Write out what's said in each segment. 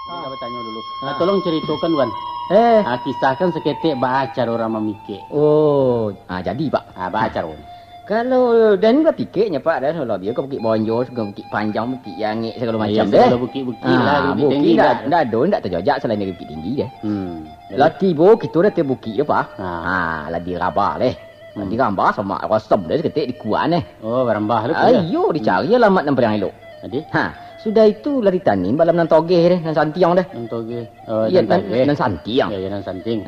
Kita bertanya dulu. Tolong ceritakan Wan. Kisahkan seketik bacar orang memikir. Jadi Pak. Bacar Wan. Kalau dan berpikirnya Pak dah kalau dia ke Bukit Bonjol, ke Bukit Panjang, Bukit Yangit segala macam deh. Segala bukit-bukit lah, bukit tinggi dah. Tak terjajak selain dari bukit tinggi deh. Lah tiba kita dah ke bukit dah Pak. Lah dirabah deh. Dirambah sama rosem deh seketik di kuan deh. Berambah tu. Ayo dicari alamat nampak yang elok. Jadi? Sudah itu lari tanin balam nan togeh deh, nan santiang deh. Nan togeh. Nan santiang. Ya, nan santing.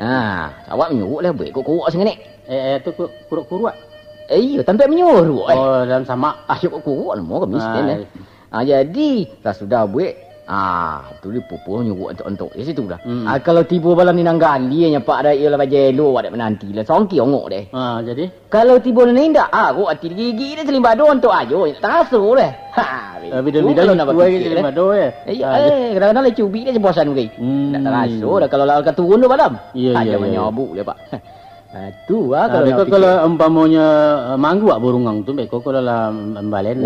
Awak menyuruh lah buat kuruk sengene. Tu kuruk-kuruk. Iya, tanpa menyuruh. Dalam sama. Asyik kuruk nama ke miskin deh. Jadi, lah sudah buat. Tu dia pupuh nyuruh untuk di situ dah. Kalau tiba balam ni nang gali nya Pak dah ialah bajelo ada menanti lah. Songki ongok deh. Jadi kalau tiba ni ndak aku hati gigi dia selimbado untuk ajo. Tak asuh deh. Bidang-bidang nak buat selimbado ya. Kadang-kadang le cubi dia bosan gini. Tak terasuh dah kalau lawan turun tu balam. Ada menyabuk dia Pak. Kalau umpamanya mangguk burungang tu beko kalau lah balen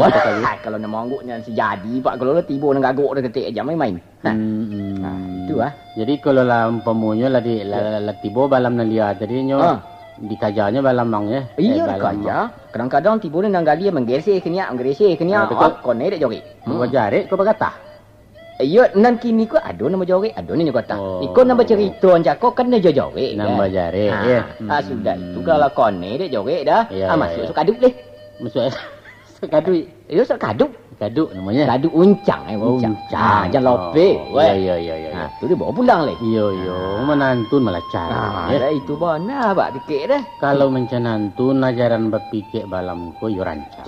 kalau nak mangguknya sejadi Pak kalau tiba nak gaguk dah ketik aja main-main. Jadi kalau lah umpamanya lah tiba balam nak lihat jadinya dikajanya balam mang ya. Iya dikaja. Kadang-kadang tiba ni nang gali menggeser kenia kone dek joget. Kau jari kau berkata. Iya, nan kini ko ado nama joget, ado ni kata. Iko nama cerita anjak ko kan dia joget. Nama jare. Sudah itu kalau kone dek joget dah. Masuk kaduk deh. Masuk kaduk. Iyo kaduk. Kaduk namanya. Kaduk uncang uncang. Jangan lope. Iya. Tu dia bawa pulang leh. Iya. Menantun malah cara. Itu bona Pak pikir dah. Kalau mencanantun ajaran berpikir balam ko yo rancak.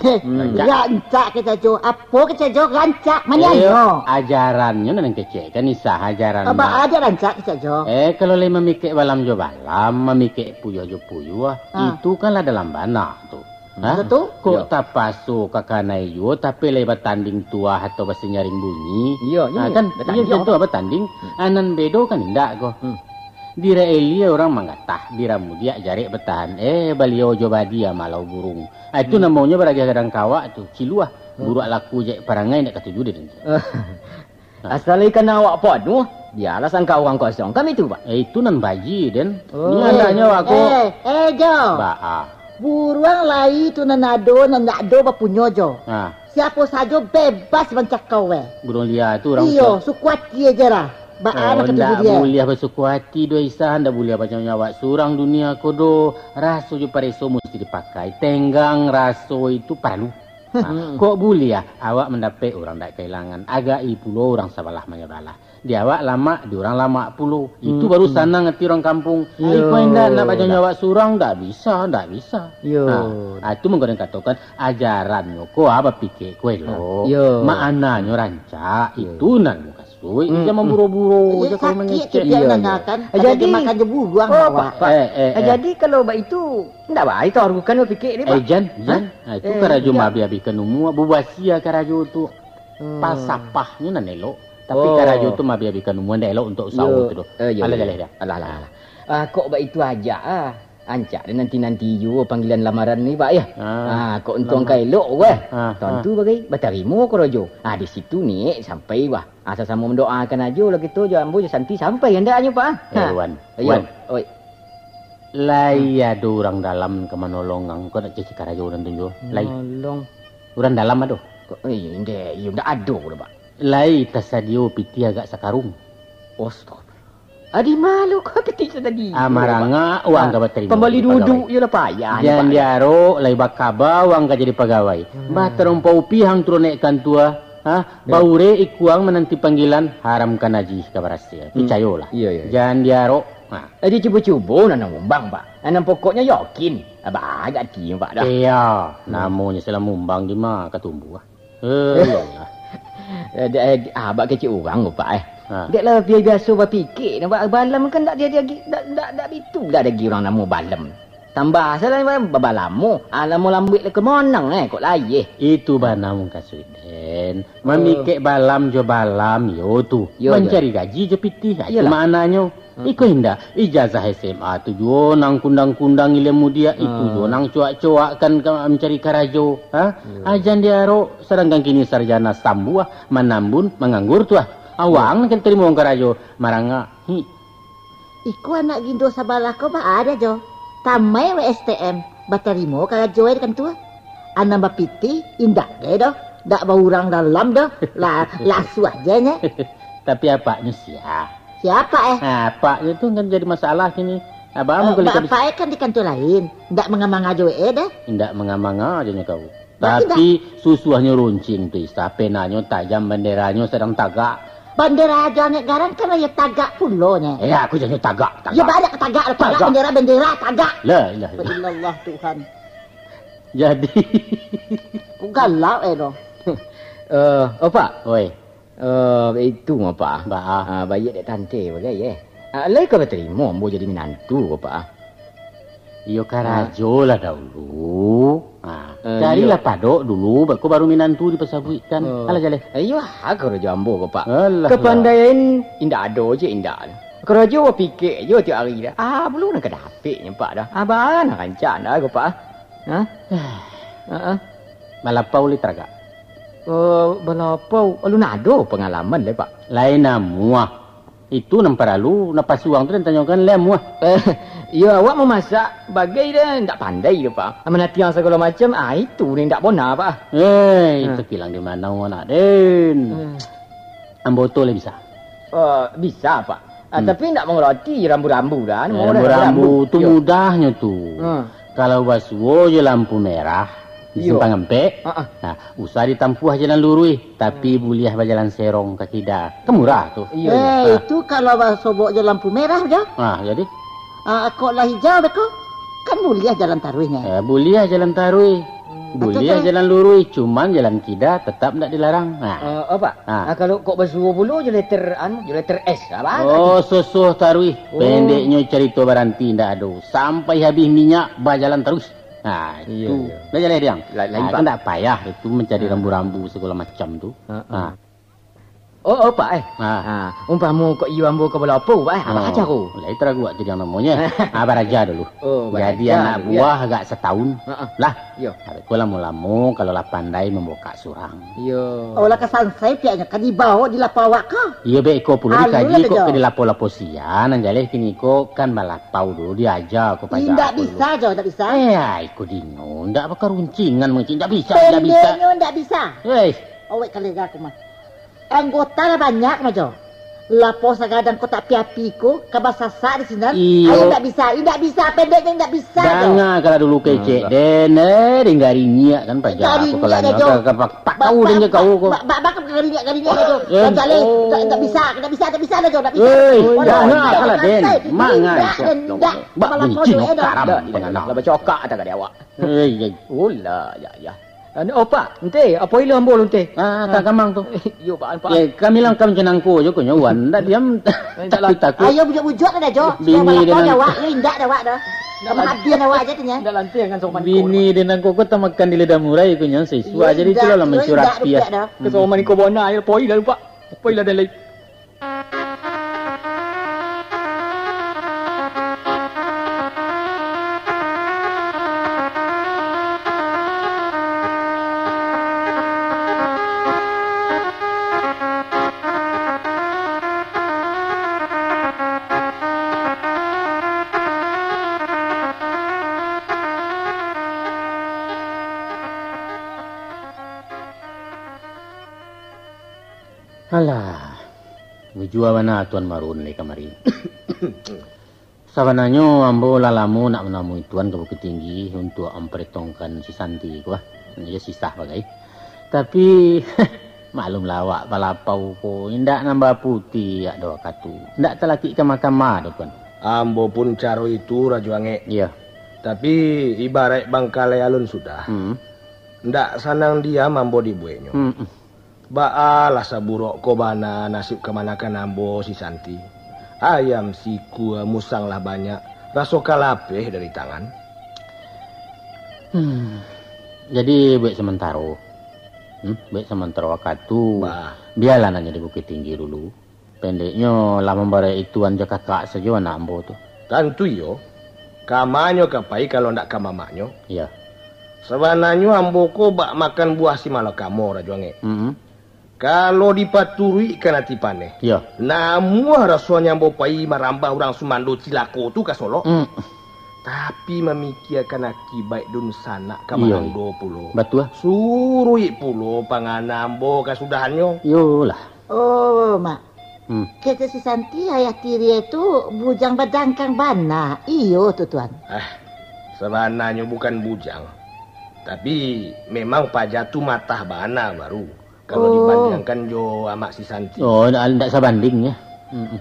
Rancak kita jo. Apa kita jo rancak mana yo? Ajarannya nang kecek kan isah ajaran. Apa aja rancak kita jo? Kalau le memikir balam jo balam, memikir puyo jo puyo, itu kan lah dalam bana tu. Betul? Kok tak pasuk kakanai yo tapi lebat tanding tua atau basi nyaring bunyi. Iya, kan iya tentu apa tanding anan bedo kan indak ko. Dira Elia orang mangatah, dira mudia jari bertahan. Beliau coba dia malau burung. Itu namanya beragi kadang kawak tu ciluah. Buruak laku je parangai nak katuju dia. Asal ikan awak penuh, biarlah sangka orang kosong. Kami tu Pak. Itu nan bayi den. Ini adanya aku. Jo. Ba. Buruang lai tu nanado bapunyo jo. Siapa saja bebas mencakau Burung liar tu orang. Iyo, sukuati aja lah. Baan ketuju dia. Boleh bersukuati do isa, ndak boleh macam nyawa surang dunia kodo. Raso jo pareso mesti dipakai. Tenggang raso itu perlu. Kok boleh ya awak mendapat orang tak kehilangan. Agai pulau orang sabalah menyabalah. Di awak lama, di orang lama pulau. Itu baru sana ngerti orang kampung. Iko indah nak baca nyawa surang tak bisa. Itu menggodang katakan ajaran ko apa pikir ko lo. Maknanya rancak itu nan muka suy. Jangan buru-buru je kau mengecek. Jadi makan je buruang awak. Jadi kalau itu ndak baik tu orang bukan berfikir ni Pak. Jan. Itu karajo mabi-abi kenumua bubasia karajo tu. Pasapahnya nan elok. Tapi karajo tu mabi-abi kenumua ndak elok untuk usaha tu doh. Alah. Kok baik itu aja Ancak dan nanti you panggilan lamaran ni Pak ya. Kok untung kai elok weh. Tentu bagai berterima karajo. Di situ ni sampai wah. Asal sama mendoakan aja lah gitu je ambo je santi sampai hendaknya Pak. Wan. Oi. Lai ada orang dalam ke manolongang kau nak cek karajo dan tunjuk. Lai. Nolong. Orang dalam ada. Ndak ada Pak. Lai tasadio piti agak sakarung. Stop. Adi malu kau ketik tadi. Maranga uang ka terima. Kembali duduk je lah payah. Jangan diaro lai bakaba uang ka jadi pegawai. Baterong paupi hang turunekkan tua. Baure ikuang menanti panggilan haramkan aji kabarasia. Picayolah. Iya. Jangan diaro. Dia cuba-cuba nak mumbang Pak. Anak pokoknya yakin. Agak tiang Pak dah. Iya. Namanya salah mumbang di mah ketumbuh. Abang kecil orang Pak Dia lah biasa berfikir. Nampak balam kan tak dia itu. Tak ada orang nama balam. Tambah salah babalamu. Alamu lambik le ke monang kok laye. Itu banamu kasuden. Memikir balam jo balam yo tu. Mencari gaji je pitih. Itu maknanya. Iko indah ijazah SMA tu jo nang kundang-kundang ilmu dia itu jo nang cuak-cuak kan mencari karajo. Ajan dia ro sedangkan kini sarjana sambuah menambun menganggur tu Awang kan terima orang karajo. Maranga. Iku anak gindo sabalah ko ba ada jo. Tamay wa STM. Batarimo karajo kan tu. Anak bapiti indak ge do. Dak baurang dalam do. Lasu aja nya. Tapi apanya Siapa Apanya itu kan jadi masalah sini. Abang bapak kan di kantor lain. Ndak mengamang aja dah. Ndak mengamang aja kau. Tapi susuhnya runcing tuh. Penanya tajam, benderanya sedang tagak. Bendera aja negara kan ya tagak pulonya. Aku jadi tagak. Ya banyak tagak. Bendera tagak. Lah. Allah Tuhan. Jadi. Galau doh. Pak. Oi. Itu apa? Bayi dek tante bagai Lai kau terima ambo jadi menantu apa? Iyo karajo lah dahulu. Carilah padok dulu, baku baru menantu dipesabuikan. Alah jale. Iyo karajo ambo apa? Kepandaian indah ado je indah. Karajo pikir yo tiap hari dah. Belum nak dapik nyempak dah. Abang nak rancang dah apa? Malapau li traga. Balapau lu nado pengalaman le pak. Lain namua. Itu nampak lalu napas uang tu dan tanyakan lem wah. Ya awak memasak bagai dah ndak pandai dah pak. Menati yang segala macam itu ni ndak bona pak. Itu kilang di mana nak den. Ambo tu le bisa. Bisa pak. Tapi ndak mengerti rambu-rambu dah. Rambu tu mudahnya tu. Kalau basuh je lampu merah. Di simpang empek. Usah ditampuh jalan lurus, tapi buliah jalan serong kaki dah. Kemurah tu. Itu kalau sobok jalan lampu merah je. Jadi? Kok lah hijau beko? Kan buliah jalan taruhnya. Buliah jalan taruh. Buliah jalan lurus, cuman jalan kida tetap tak dilarang. Apa? Kalau kok basuh bulu je letter S apa? Sosoh taruh. Pendeknya cerita baranti ndak ada. Sampai habis minyak jalan terus. Itu. Dah jalan dia. Kan tak payah itu mencari rambu-rambu segala macam tu. Pak umpamu kok iyo ambo ke balapo pak apa aja ko? Lah itu ragu tu yang namanya. Baraja dulu. Jadi anak buah agak setahun. Lah. Yo. Aku lama-lama kalau lah pandai membuka surang. Yo. Lah kesan saya piaknya kan dibawa di lapawak ka. Iya be ko puluh dikaji kok ke di lapo-lapo sian anjale kini ko kan balapau dulu diajar ko pajak. Tidak bisa jo, tak bisa. Ikut dino, ndak bakal runcingan mungkin ndak bisa, ndak bisa. Awak kalega aku mah. Anggota lah banyak majo. Lapo sagadang ko tak piapiku kabasasa di sini. Ayo tak bisa, pendeknya tak bisa. Jangan kalau dulu kecek den ringgarinya kan pajak aku kalau pak kau dengan kau ko. Bak garinya ajo. Jale tak bisa ajo, tak bisa. Jangan kalau den, mangan. Bak benci karam dengan lah bacokak tak ada awak. Ulah ya. Pak, ente apa ilu ambo ente? Tak gamang tu. Yo pak. Kami lang kami jenangku je ko nyawan. Ndak diam. Takut. Ayo bujuk-bujuk dah jo. Bini dia awak, indak dah awak dah. Hadian awak je tanya. Ndak lantai kan soman. Bini dia nang ko tamakan di lidah murai ko nyan siswa jadi tu lah mencurat pia. Ke soman ko bona ayo poi dah lupa. Poi lah dah lai. Alah, Wijua mana tuan marun ni kamari. Sabananya ambo lalamu nak menamui tuan ke Bukit Tinggi untuk memperhitungkan si Santi ku dia sisah bagai. Tapi maklumlah awak balapau ko indak nambah putih ya doa katu. Ndak telaki ke mahkamah tuan. Ambo pun caro itu rajuange. Iya. Tapi ibarat bangkalai alun sudah. Ndak sanang dia mambo dibuenyo. Baalah saburok kobana nasib kemanakan ambo si Santi. Ayam siku musang lah banyak. Raso kalapeh dari tangan. Jadi baik sementara. Baik sementara katu. Biarlah nanya di Bukit Tinggi dulu. Pendeknya lah membara ituan je kakak saja anak ambo tu. Tentu yo. Kamanyo kapai kalau ndak kamamaknyo. Iya. Sebenarnya ambo ko bak makan buah si malakamo rajuange. Kalau dipaturi kan hati paneh. Ya. Namu rasanya bopai marambah orang Sumando cilako tu ka Solo. Tapi memikirkan akibat dun sana ka Manando pulo. Betul. Suruh pulo panganambo kasudahannya. Yolah. Oh, Mak. Kata si Santi ayah tiri itu bujang badangkang bana. Iyo tu tuan. Sebenarnya bukan bujang. Tapi memang pajatu matah bana baru. Kalau dibandingkan Jo sama si Santi. Oh, tidak sebanding ya.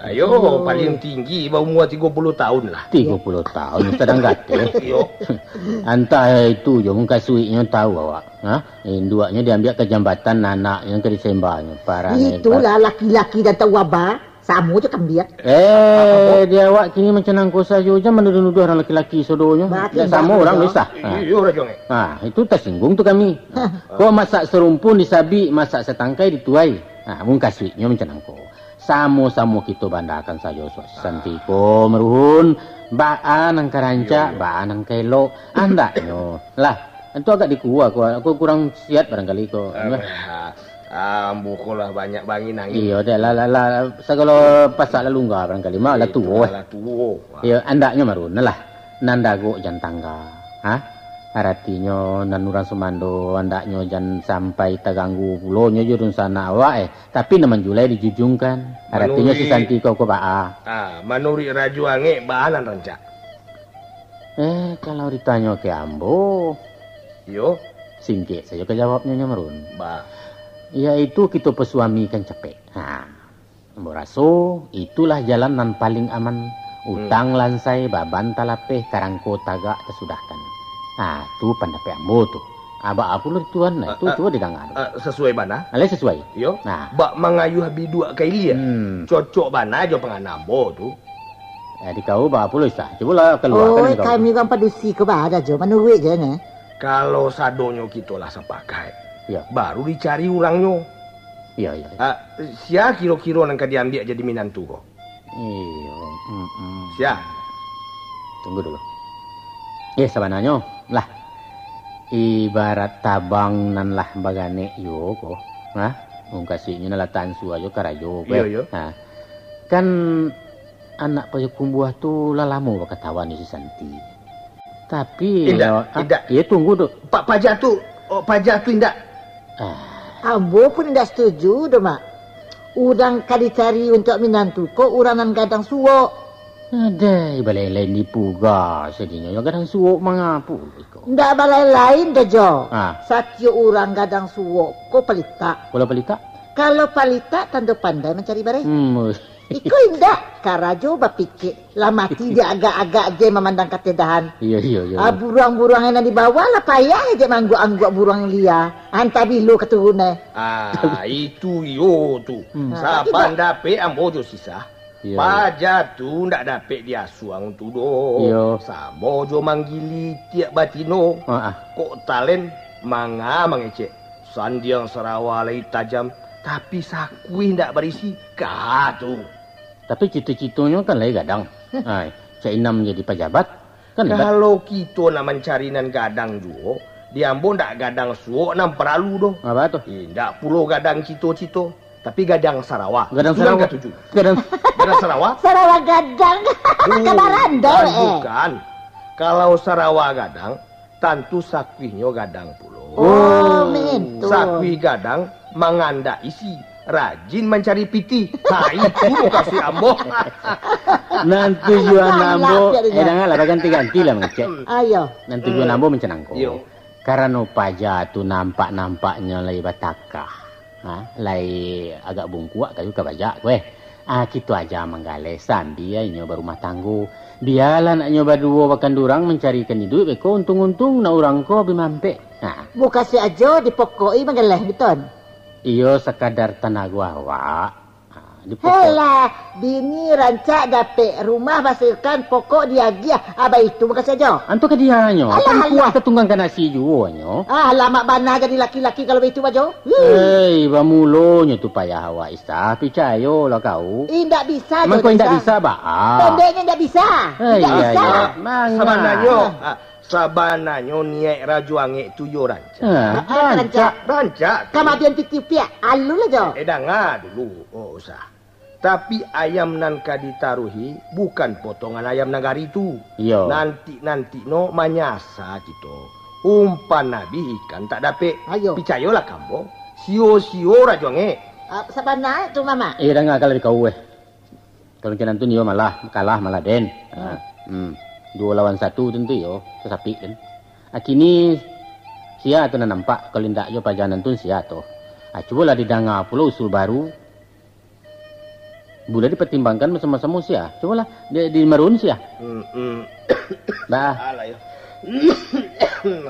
Ayo, paling tinggi bau umur 30 tahun lah. 30 tahun, sedang gate. Antah itu Jo, muka suiknya tahu awak. Induaknya diambil ke jambatan anak yang ke disembahnya. Itulah laki-laki dan tahu wabah. Samu je kambia. Dia awak kini macam nangko saja menuduh-nuduh orang laki-laki sodonya. Tak sama orang bisa. Iyo rajong. Itu tersinggung tu kami. Kau masak serumpun disabi, masak setangkai dituai. Mung kasihnya macam nangko. Samo-samo kita bandakan saja Santi ko meruhun. Baan ang karanca, baan ang kailo. Andaknya. Lah, itu agak dikuah. Aku kurang siat barangkali ko. Ambukolah banyak bangi nangis. Iya, dah lah. Segala pasal lalu enggak barangkali mah lah tuo. Iya, andaknya marun lah. Nandago jan tangga. Aratinya nanuran Sumando andaknya jan sampai terganggu pulonyo jurun sana awak tapi naman julai dijujungkan. Aratinya si Santi kau baa. Manuri rajuange baanan rancak. Kalau ditanya ke ambo. Yo, singkit saja kejawabnya marun. Yaitu kita pesuami kan capek. Meraso itulah jalan nan paling aman. Utang lansai baban talapeh karangko tagak tersudahkan. Tu pendapat ambo tu. Aba apa lu tuan itu coba didangar. Sesuai bana? Sesuai. Yo. Bak mengayuh bidua kaili ya. Cocok bana aja penganambo tu. Di kau ba apa lu sah? Coba lah keluar kan kau. Kami kan padusi ke ada jo menurut je ne. Kalau sadonyo kita lah sepakai. Ya. Baru dicari orangnya. Iya. Sia kira-kira nang diambil jadi minantu kok. Iya. Sia. Tunggu dulu. Sebenarnya lah. Ibarat tabang nan lah bagane yo kok. Mung kasihnya lah tansu aja karajo. Iya. Kan anak payung buah tu lalamu bakatawan si Santi. Tapi tidak. Ya tunggu dulu. Pak Pajatu indak. Ambo pun tidak setuju dah mak. Udang kali cari untuk minantu kok uranan gadang suwok. Ada balai lain dipuga sedinya yang gadang suwok mangapu. Ndak balai lain dah jo. Satyo urang gadang suwok kok pelita. Kalau pelita tanda pandai mencari barang. Iko indah karajo bapikir lah mati dia agak-agak je memandang ketedahan. Iya. Burung-burung yang di bawah lah payah je mangguk-angguk burung lia. Hantar bilu keturunnya. Itu yo tu. Sapan dape ambo jo sisa. Pajatu ndak dape dia suang tu do. Samo jo manggili tiap batino. Kok talen manga mangecek. Sandiang Sarawak lai tajam. Tapi sakui ndak berisi katu. Tapi cita-citanya kan lagi gadang. Cainam jadi pejabat. Kan kalau kita nak mencari nan gadang juga, diambo ndak gadang suok nam peralu doh. Apa tu? Ndak pulau gadang cito-cito, tapi gadang Sarawak. Gadang Sarawak. Gadang Sarawak. Sarawak gadang. Kabaran dah. Bukan. Kalau Sarawak gadang, tentu sakwinya gadang pulau. Mentu. Sakwi gadang manganda isi. Rajin mencari piti. Itu kasih ambo. Nanti jual nambo. Jangan lah ganti-ganti lah mengecek. Ayo. Nanti jual nambo mencenangko. Karena paja tu nampak-nampaknya lagi batakah. Lagi agak bungkuak kayu kabajak gue. Gitu aja menggale sambil nyoba rumah tangguh. Biarlah nak nyoba dua bahkan durang mencarikan hidup. Beko untung-untung na orang ko bimampe. Bukan si ajo dipokoi mengeleh beton. Iyo sekadar tenaga awak. Helah, bini rancak dapet rumah hasilkan pokok dia aba itu bukan saja. Antu ke dia nyo. Kan kuat ketunggang kana si juo nyo. Lama bana jadi laki-laki kalau itu bajo. Bamulo nyo tu payah awak isa. Picayo lah kau. Ndak bisa. Mang kau ndak bisa ba? Pendeknya ndak bisa. Ndak bisa. Sebenarnya Sabananya niat Rajuange tu yo rancak. Rancak. Kemudian titip ya, alu lah jo. Dengar dulu, usah. Tapi ayam nan kaditaruhi bukan potongan ayam nagari itu. Yo. Nanti no manyasa gitu. Umpan nabi ikan tak dapet. Ayo. Picayolah kambo. Sio Rajuange. Sabana tu mama. Dah ngak kalau kau Kalau macam tu yo malah kalah malah den. 2 lawan 1 tentu yo, sesapi kan. Kini sia tu nak nampak kalau ndak yo pajanan tu sia tu. Cubalah didengar pula usul baru. Boleh dipertimbangkan sama-sama sia. Cubalah di merun sia. Bah. Alah yo.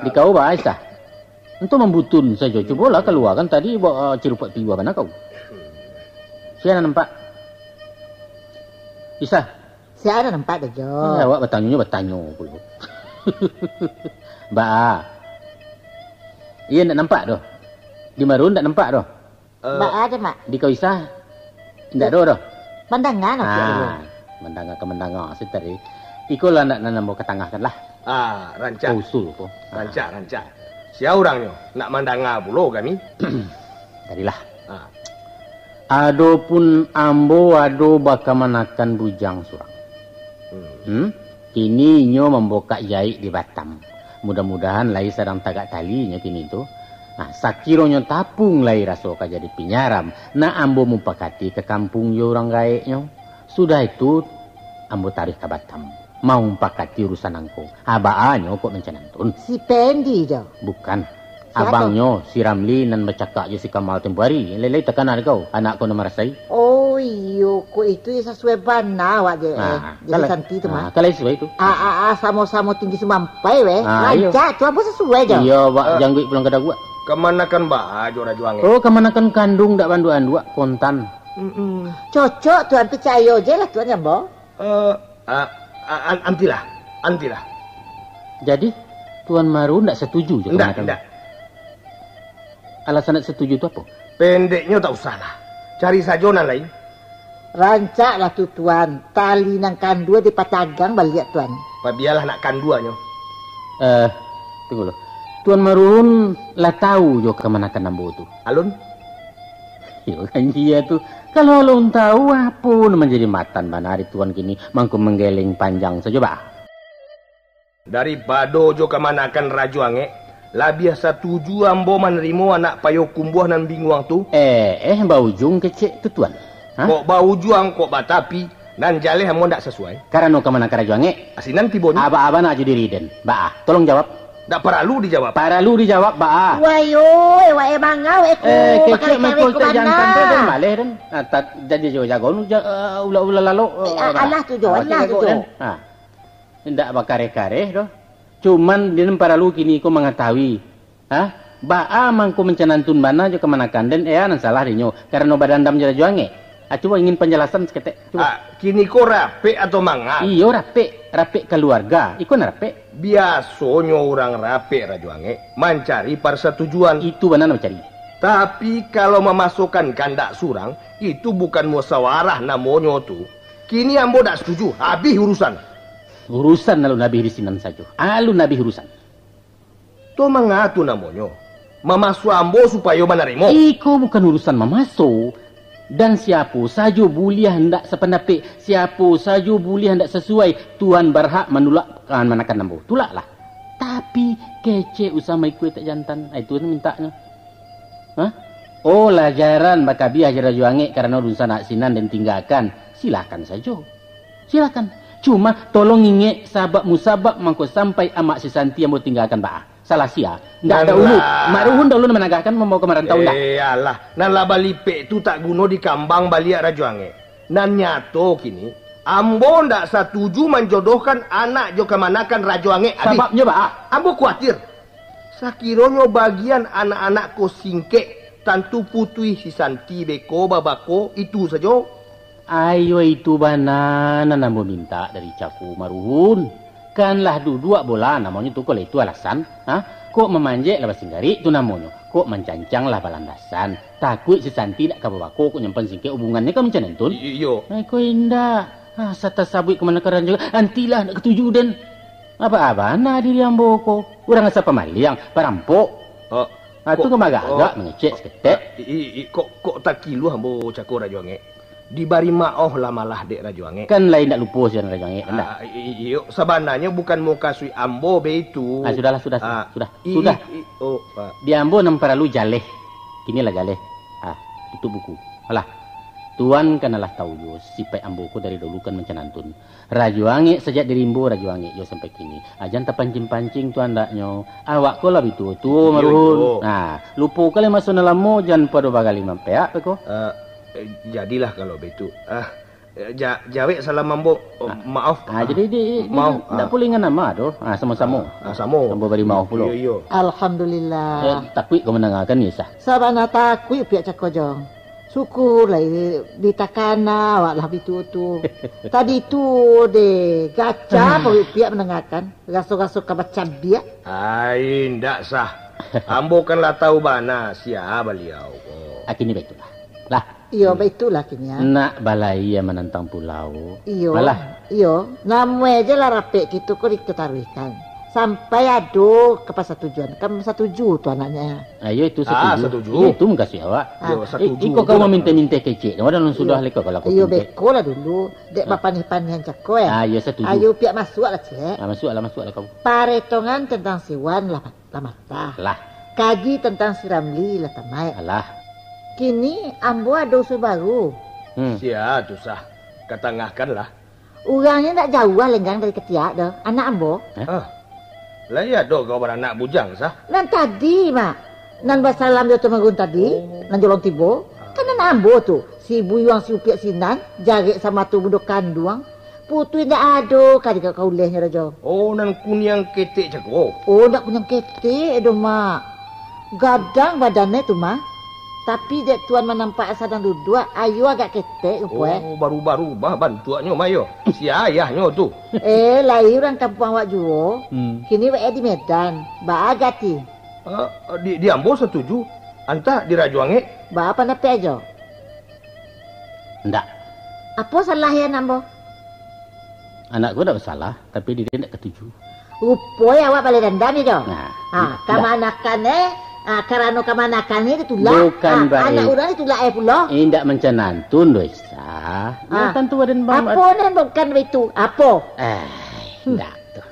Di kau bah Aisyah. Untuk membutun saja. Cubalah keluarkan tadi bawa cirupat piwa mana kau. Sia nak nampak. Aisyah. Saya ada nampak dah jo. Awak bertanya pula. Mbak. Iya nak nampak doh. Di Marun tak nampak doh. Mbak ada mak. Di Kaisah tak doh. Pandangan apa? Mendangan setari. Ikolah nak nambah ke tengah kan lah. Rancak. Usul po. Rancak. Sia orangnya nak mandanga pula kami. Tadilah. Ado pun ambo ado bakamanakan bujang surang. Kini nyo membuka jahit di Batam. Mudah-mudahan lai sedang tagak talinya kini tu. Sakiro nyo tapung lai raso ka jadi pinyaram. Ambo mupakati ke kampung yo orang gaek nyo. Sudah itu ambo tarik ke Batam. Mau mupakati urusan angko. Abaanyo kok mencanantun. Si Pendi jo. Bukan. Abangnya si Ramli nan bercakap je si Kamal tempoh hari. Lelai tekan ada kau. Anak kau nak merasai. Oh iyo, kau itu sesuai bana awak je. Jadi santi tu mah. Kalau sesuai tu. Sama-sama tinggi semampai weh. Rancak tu apa sesuai je. Iya, Pak jangguik pulang kada gua. Kemanakan baju Rajuange? Oh, kemanakan kandung dak banduan dua kontan. Cocok tuan percaya je lah tuan Jambo. Antilah. Jadi Tuan Maru ndak setuju je. Ndak. Alasan nak setuju tu apa? Pendeknya tak usah lah. Cari sajonan lain. Rancak lah tu tuan. Tali nang kandua di patagang balik tuan. Pabialah nak kanduanya. Tunggu loh. Tuan Marun lah tahu jo kemanakan nambo tu. Alun? Yo kan dia tu. Kalau alun tahu apa menjadi matan banari tuan kini mangku menggeleng panjang saja bah. Daripada jo kemanakan Rajuange. Lah biasa tuju ambo menerima anak payo kumbuh nan binguang tu. Bau ujung kecek tu tuan. Kok bau juang kok batapi nan jaleh ambo ndak sesuai. Karena kemana Rajuange? Asinan tibonya. Aba nak jadi riden. Tolong jawab. Tak perlu dijawab. Perlu dijawab, Wayo, wae bangau kecek meko tak jantan tu dan maleh dan. Jadi jo jago ula lalu. Allah tu jo. Ndak bakare-kare doh. Cuman dia perlu kini ko mengetahui. Mangko mencanantun bana jo kemanakan dan nan salah dinyo karena badan dam jara juange. Coba ingin penjelasan seketek. Kini ko rape atau mangap? Iyo rape keluarga. Iko rape. Biasanya orang rape Rajuange mencari persetujuan. Itu benar mencari. Tapi kalau memasukkan kandak surang itu bukan musyawarah namanya tu. Kini ambo tak setuju. Habis urusan. Urusan lalu nabi risinan saja. Alun nabi urusan. To mangatu namanya. Mamasu ambo supaya menerima. Iko bukan urusan mamasu. Dan siapa saja boleh hendak sependapat. Siapa saja boleh hendak sesuai. Tuan berhak menolak manakan nambo. Tolaklah. Tapi kece usama ikut tak jantan. Itu mintanya. Lajaran bakabiah jara juange karena urusan nak sinan dan tinggalkan. Silakan saja. Silakan. Cuma tolong ingat sabab musabab mangko sampai amak si Santi yang mau tinggalkan salah sia. Ndak ada ulu. Mak Ruhun dahulu menagahkan membawa ke merantau ndak. Alah, nan laba lipe tu tak guna di kambang baliak Rajuange. Nan nyato kini ambo ndak setuju menjodohkan anak jo kemanakan Rajuange. Sebabnya ambo khawatir. Sakironyo bagian anak-anak ko singke tantu putui si Santi beko babako itu saja. Ayo itu banana nambo minta dari caku Maruhun. Kanlah dua bola namanya tu kalau itu alasan. Kok memanjek lah basinggari itu namanya. Kok mencancang lah balandasan. Takut si Santi tak kababako kok nyimpan singke hubungannya kan macam itu. Iyo. Kok indah. Sata sabui kemana keran juga. Antilah nak ketuju dan. Apa-apa na diri ambo ko. Urang asa pamaliang, perampok. Oh. Itu kemagagak mengecek seketek. Kok tak kilu ambo cako Rajuange. Dibari maoh lah malah dek Rajuange. Kan lain tak lupa sih Rajuange. Iyo, sebenarnya bukan mau kasih ambo be itu. Sudah. Di ambo nam paralu jaleh. Kinilah jaleh. Itu buku. Alah. Tuan kanalah tahu yo sipai ambo ko dari dulu kan mencanantun. Rajuange sejak dirimbo Rajuange yo sampai kini. Ajan tak pancing-pancing tuan ndaknyo. Awak ko lebih tua marun. Nah, lupa kali masuk dalam mo jan pada bagali mampeak ko. Jadilah kalau begitu. Jawe salam ambo. Maaf. Jadi maaf. Tak boleh dengan nama doh. Sama-sama. Sama. Ambo bari maaf pulo. Iyo. Alhamdulillah. Takui kau mendengarkan ya sah. Sabana takui pihak cakojong. Syukur lah ditakana awak lah itu. Tadi tu deh gacha pihak mendengarkan. Raso-raso kabaca dia. Ndak sah. Ambo kan lah tahu bana siapa beliau. Akini betul lah. Iyo betul lah kini ya. Nak balai yang menantang pulau. Iyo. Iyo. Nama aja lah rapek gitu kok diketaruikan. Sampai ado ke pasar tujuan. Kan setuju tu anaknya. Ayo itu setuju. Setuju. Itu mengkasih awak. Setuju. Iko kau minta-minta kecil. Wadah sudah leko kalau kau. Iyo beko lah dulu. Dek papan-papan cako ya. Ayo setuju. Ayo pihak masuk lah cek. Masuk lah kau. Paretongan tentang siwan lah mata. Lah. Kaji tentang si Ramli lah tamai. Alah. Kini ambo ada usul baru. Sia tu sah. Ketengahkan lah. Orangnya tak jauh lah lenggang dari ketiak dah. Anak ambo. Lah ya dok kau beranak bujang sah. Nan tadi mak. Nan basalam dia temangun tadi. Nan jolong tibo. Kan nan ambo tu. Si buyuang si upiak sinan. Jarik sama tu budok kanduang. Putu indah ado. Kadi kau lehnya raja. Nan kunyang ketek cako. Nak kunyang ketek doh mak. Gadang badannya tu mak. Tapi dek tuan menampak sadang duduk, ayu agak ketek baru-baru bantuannya mayo. Si ayahnya tu. Lahir orang kampung awak juo. Kini di Medan. Agati. Di ambo setuju. Anta di Rajuange. Apa nape aja? Ndak. Apa salah ya nambo? Anak gua tak bersalah, tapi dia tidak ketuju. Rupoy awak balik dendam ya, Kamanakan karena kamanakan ini ditulak. Bukan baik. Anak orang ditulak pula. Tidak mencanantun dosa. Tentu badan bang. Apa nan bukan itu? Apa? Tidak tuh.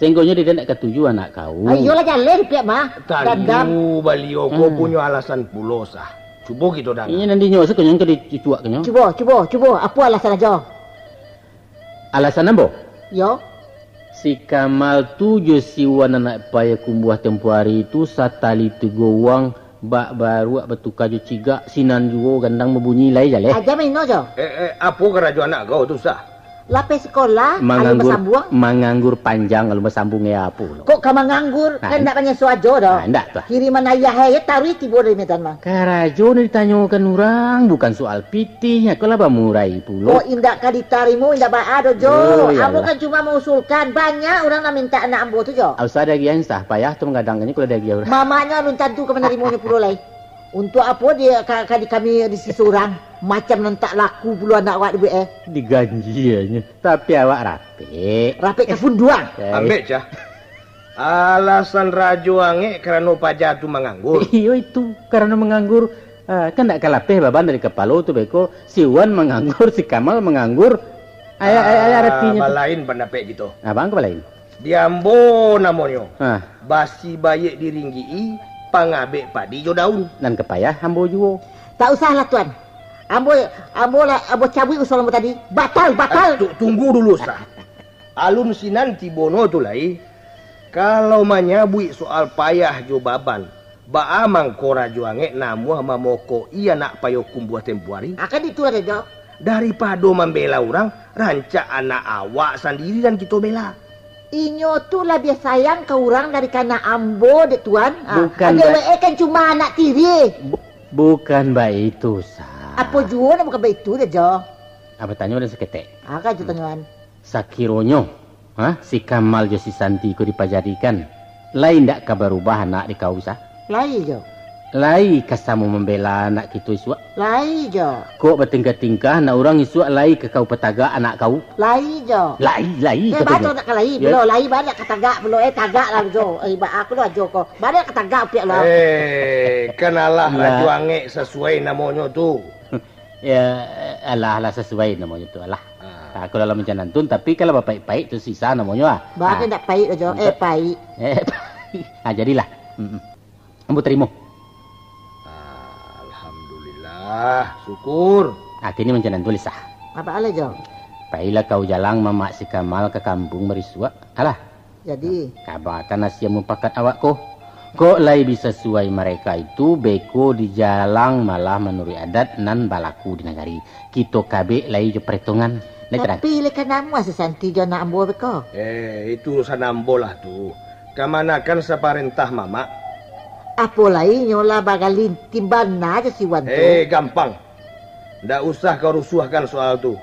Sehinggonya dia tidak ketuju anak kau. Ayolah jalan pihak mah. Tadu balio kau punya alasan pulo sah. Cuba gitu dah. Ini nanti nyosa kenyang ke dicuak kenyang. Cuba. Apa alasan aja? Alasan apa? Yo. Si Kamal tu je siwan anak payah kumbuah tempoh hari itu satali tegowang bak baru bertukar je cigak sinan juga gandang berbunyi lai jale. Aja main aja. Apa kerajaan anak kau tu sah? Lapis sekolah, menganggur panjang kalau bersambung ya apa. Kok kamu menganggur? Kan tak banyak suajo dah. Enggak tuh. Kiriman ayah ya taruh tiba dari Medan mah. Karajo ditanyakan orang bukan soal pitih. Kalau apa murai pulo. Oh indak kah ditarimu indak ba ado jo. Ambo kan cuma mengusulkan banyak orang nak minta anak ambo tu jo. Usah ada gian sah payah tu menggadangkannya kalau ada gian. Mamanya nun tentu ke menerimunya pulo lai. Untuk apa dia kami di seorang macam nentak laku puluh anak awak di diganjiannya tapi awak rapi ke funduang ambek cah alasan Rajuange karena pajatu menganggur. Iyo itu karena menganggur kan tak kalapeh baban dari kepala tu beko siwan menganggur si Kamal menganggur ayah artinya balain pendapat gitu abang kepalain diambo namanya basi bayek diringgi pangabek padi jo daun dan kepayah ambo juo. Tak usahlah tuan. Ambo cabut usul ambo tadi. Batal. Tunggu dulu sah. Alun sinan tibono tu lai. Kalau menyabui soal payah jo baban. Baamang ko Rajuange namu sama moko iya nak payo kumbuah tempuari. Akan itu ada jo. Daripada membela orang, rancak anak awak sendiri dan kita bela. Inyo tu lebih sayang ke orang dari karena ambo dek tuan. Bukan ada kan cuma anak tiri. Bukan baik itu sah. Apa jua nak bukan baik itu deh jo. Apa tanya udah seketek. Kan tanyaan. Sakironyo, si Kamal jo si Santi ko dipajarikan. Lain dak kabar ubah anak di kau sah. Lain jo. Lai kasamu membela anak kita isuak. Lai jo. Kok bertingkah-tingkah nak orang isuak lai ke kau petagak anak kau. Lai jo. Lai. Bato nak lai. Belum lai banyak ketagak. Belum tagak lah jo. Aku lah jo ko. Banyak ketagak piak lah. Kenalah laju angek sesuai namanya tu. Ya, alah sesuai namanya tu alah. Aku dalam mencanan tun tapi kalau baik-baik tu sisa namanya ah. Bahkan tak baik jo. Baik. Jadilah. Ambo terima. Syukur. Kini mencanan tulis sah. Apa ala jo? Pailah kau jalang mamak si Kamal ke kampung merisua. Alah. Jadi. Kabarkan nasi mupakat awak ko. Kok lai bisa sesuai mereka itu beko di jalang malah menurut adat nan balaku di negari. Kita kabe lai jo perhitungan. Tapi lekan nama sesanti jo nak ambo beko. Itu urusan ambo lah tu. Kamanakan separentah mamak. Apa lain nyola bagalin timban aja si Wan tu. Gampang. Ndak usah kau rusuhkan soal tu.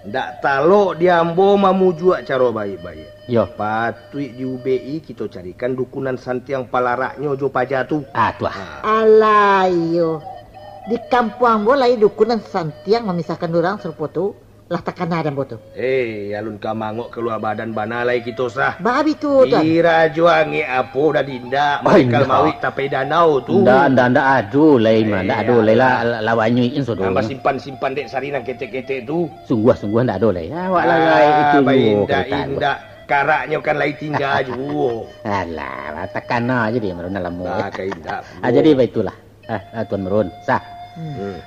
Ndak talok diambo mamujuak cara baik-baik. Yo. Patui di UBI kita carikan dukunan santi yang palaraknya jo paja tu. Tuah. Alayo. Di kampung ambo lain dukunan santi yang memisahkan orang serupa tu. Lah takkan ada ambo tu. Alun kamangok keluar badan banalai kita sah. Babi tu. Kira juangi apo dah dindak. Mereka mawik tapai danau tu. Ndak adu lai mah. Ndak adu lai lah lawanyui in sodo. Nambah simpan-simpan dek sarinang ketek-ketek tu. Sungguh ndak adu lai. Awak lai itu. Indak. Karaknya kan lai tinggal ju. Alah, takkan aja dia merun dalam mu. Indak. Jadi baitulah. Tuan Merun. Sah.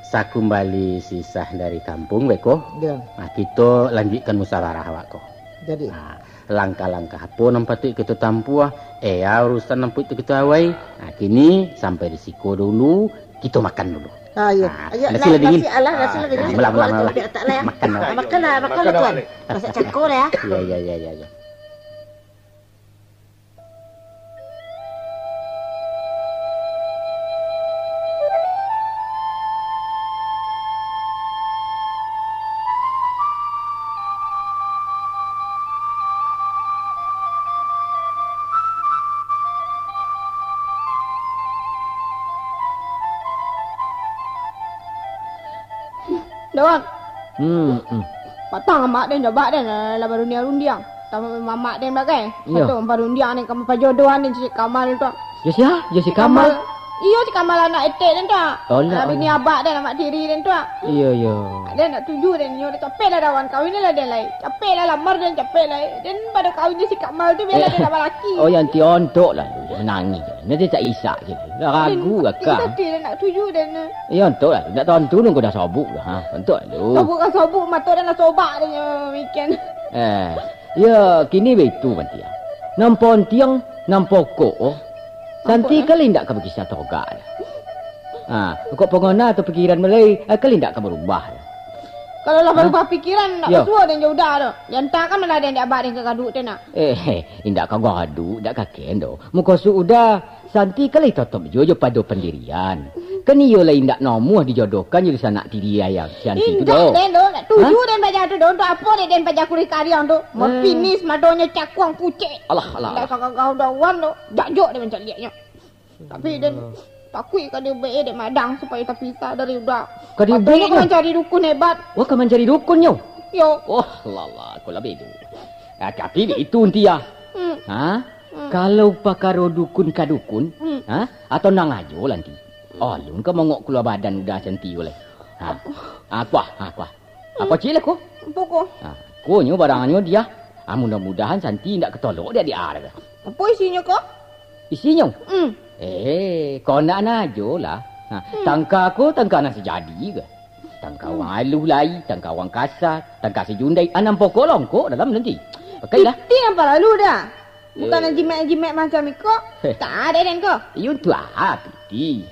Saya kembali sisah dari kampung beko. Kita lanjutkan musyawarah awak ko. Jadi langkah-langkah apa nampati kita tampua. Urusan nampu itu kita awai. Kini sampai di siko dulu. Kita makan dulu. Ayo. Nasi lah dingin. Nasi lah dingin. Makan tuan. Masak cakur ya. Ya. Doang. Patang mak den jabak den la barundiang. Tama mamak den bagai. Satu barundiang ni kamu pajodohan ni si Kamal tu. Ya si Kamal. Iyo si Kamal anak etek den tu. Abi ni abak den amak tiri den tu. Iya. Den nak tuju den nyo capek lah dawan kawin lah den lai. Capek lah lamar den capek lah. Den pada kawin si Kamal tu bela den abak laki. Yang ti ontok lah menangis. Nanti tak isak je. Dah ragu kakak. Kita ti nak tuju den. Ontok lah. Tak tahu tu nunggu dah sobuk dah. Ontok lu. Sobuk matok dan nak sobak den weekend. Ya, kini begitu nanti ya. Nampak tiang, nampak kok. Santi kali ndak ka berkisah toga. Kok pengona atau pikiran mulai kali ndak ka berubah. Kalau lah berubah pikiran nak tua dan jauh dah tu. Jantan kan mana ada yang abad yang kaduk tu nak. Indak ka gadu, ndak ka kendo. Muka sudah Santi kali tetap jojo pada pendirian. Kan iyo lah indak nomuh dijodohkan jadi sanak tiri ayam Santi tu doh. Indak den nak tuju den baca tu doh apa den baca kulit kariang tu. Mau finis madonya cakuang pucet. Allah. Dah kakak kau dawan tu. Jajok dia macam liatnya. Tapi den takui kan dia baik dia madang supaya terpisah dari udah. Kan dia baik kan mencari dukun hebat. Wah kan mencari dukun yo. Yo. Allah, aku lebih tu. Tapi itu dia. Kalau pakaro dukun ka dukun, atau nang ajo nanti. Alun ka mongok keluar badan udah cantik oleh. Apa cile ko? Poko. Ko nyo barangannya dia. Mudah-mudahan Santi ndak ketolok dia di arah. Apa isinya ko? Isinya? Kau nak najo lah. Tangka aku tangka nak sejadi ke? Tangka orang alu lai, tangka orang kasar, tangka sejundai. Anam pokok longkok dalam nanti. Pakailah. Piti yang lalu dah. Bukan jimat-jimat macam iko. Tak ada den ko. Untuk piti.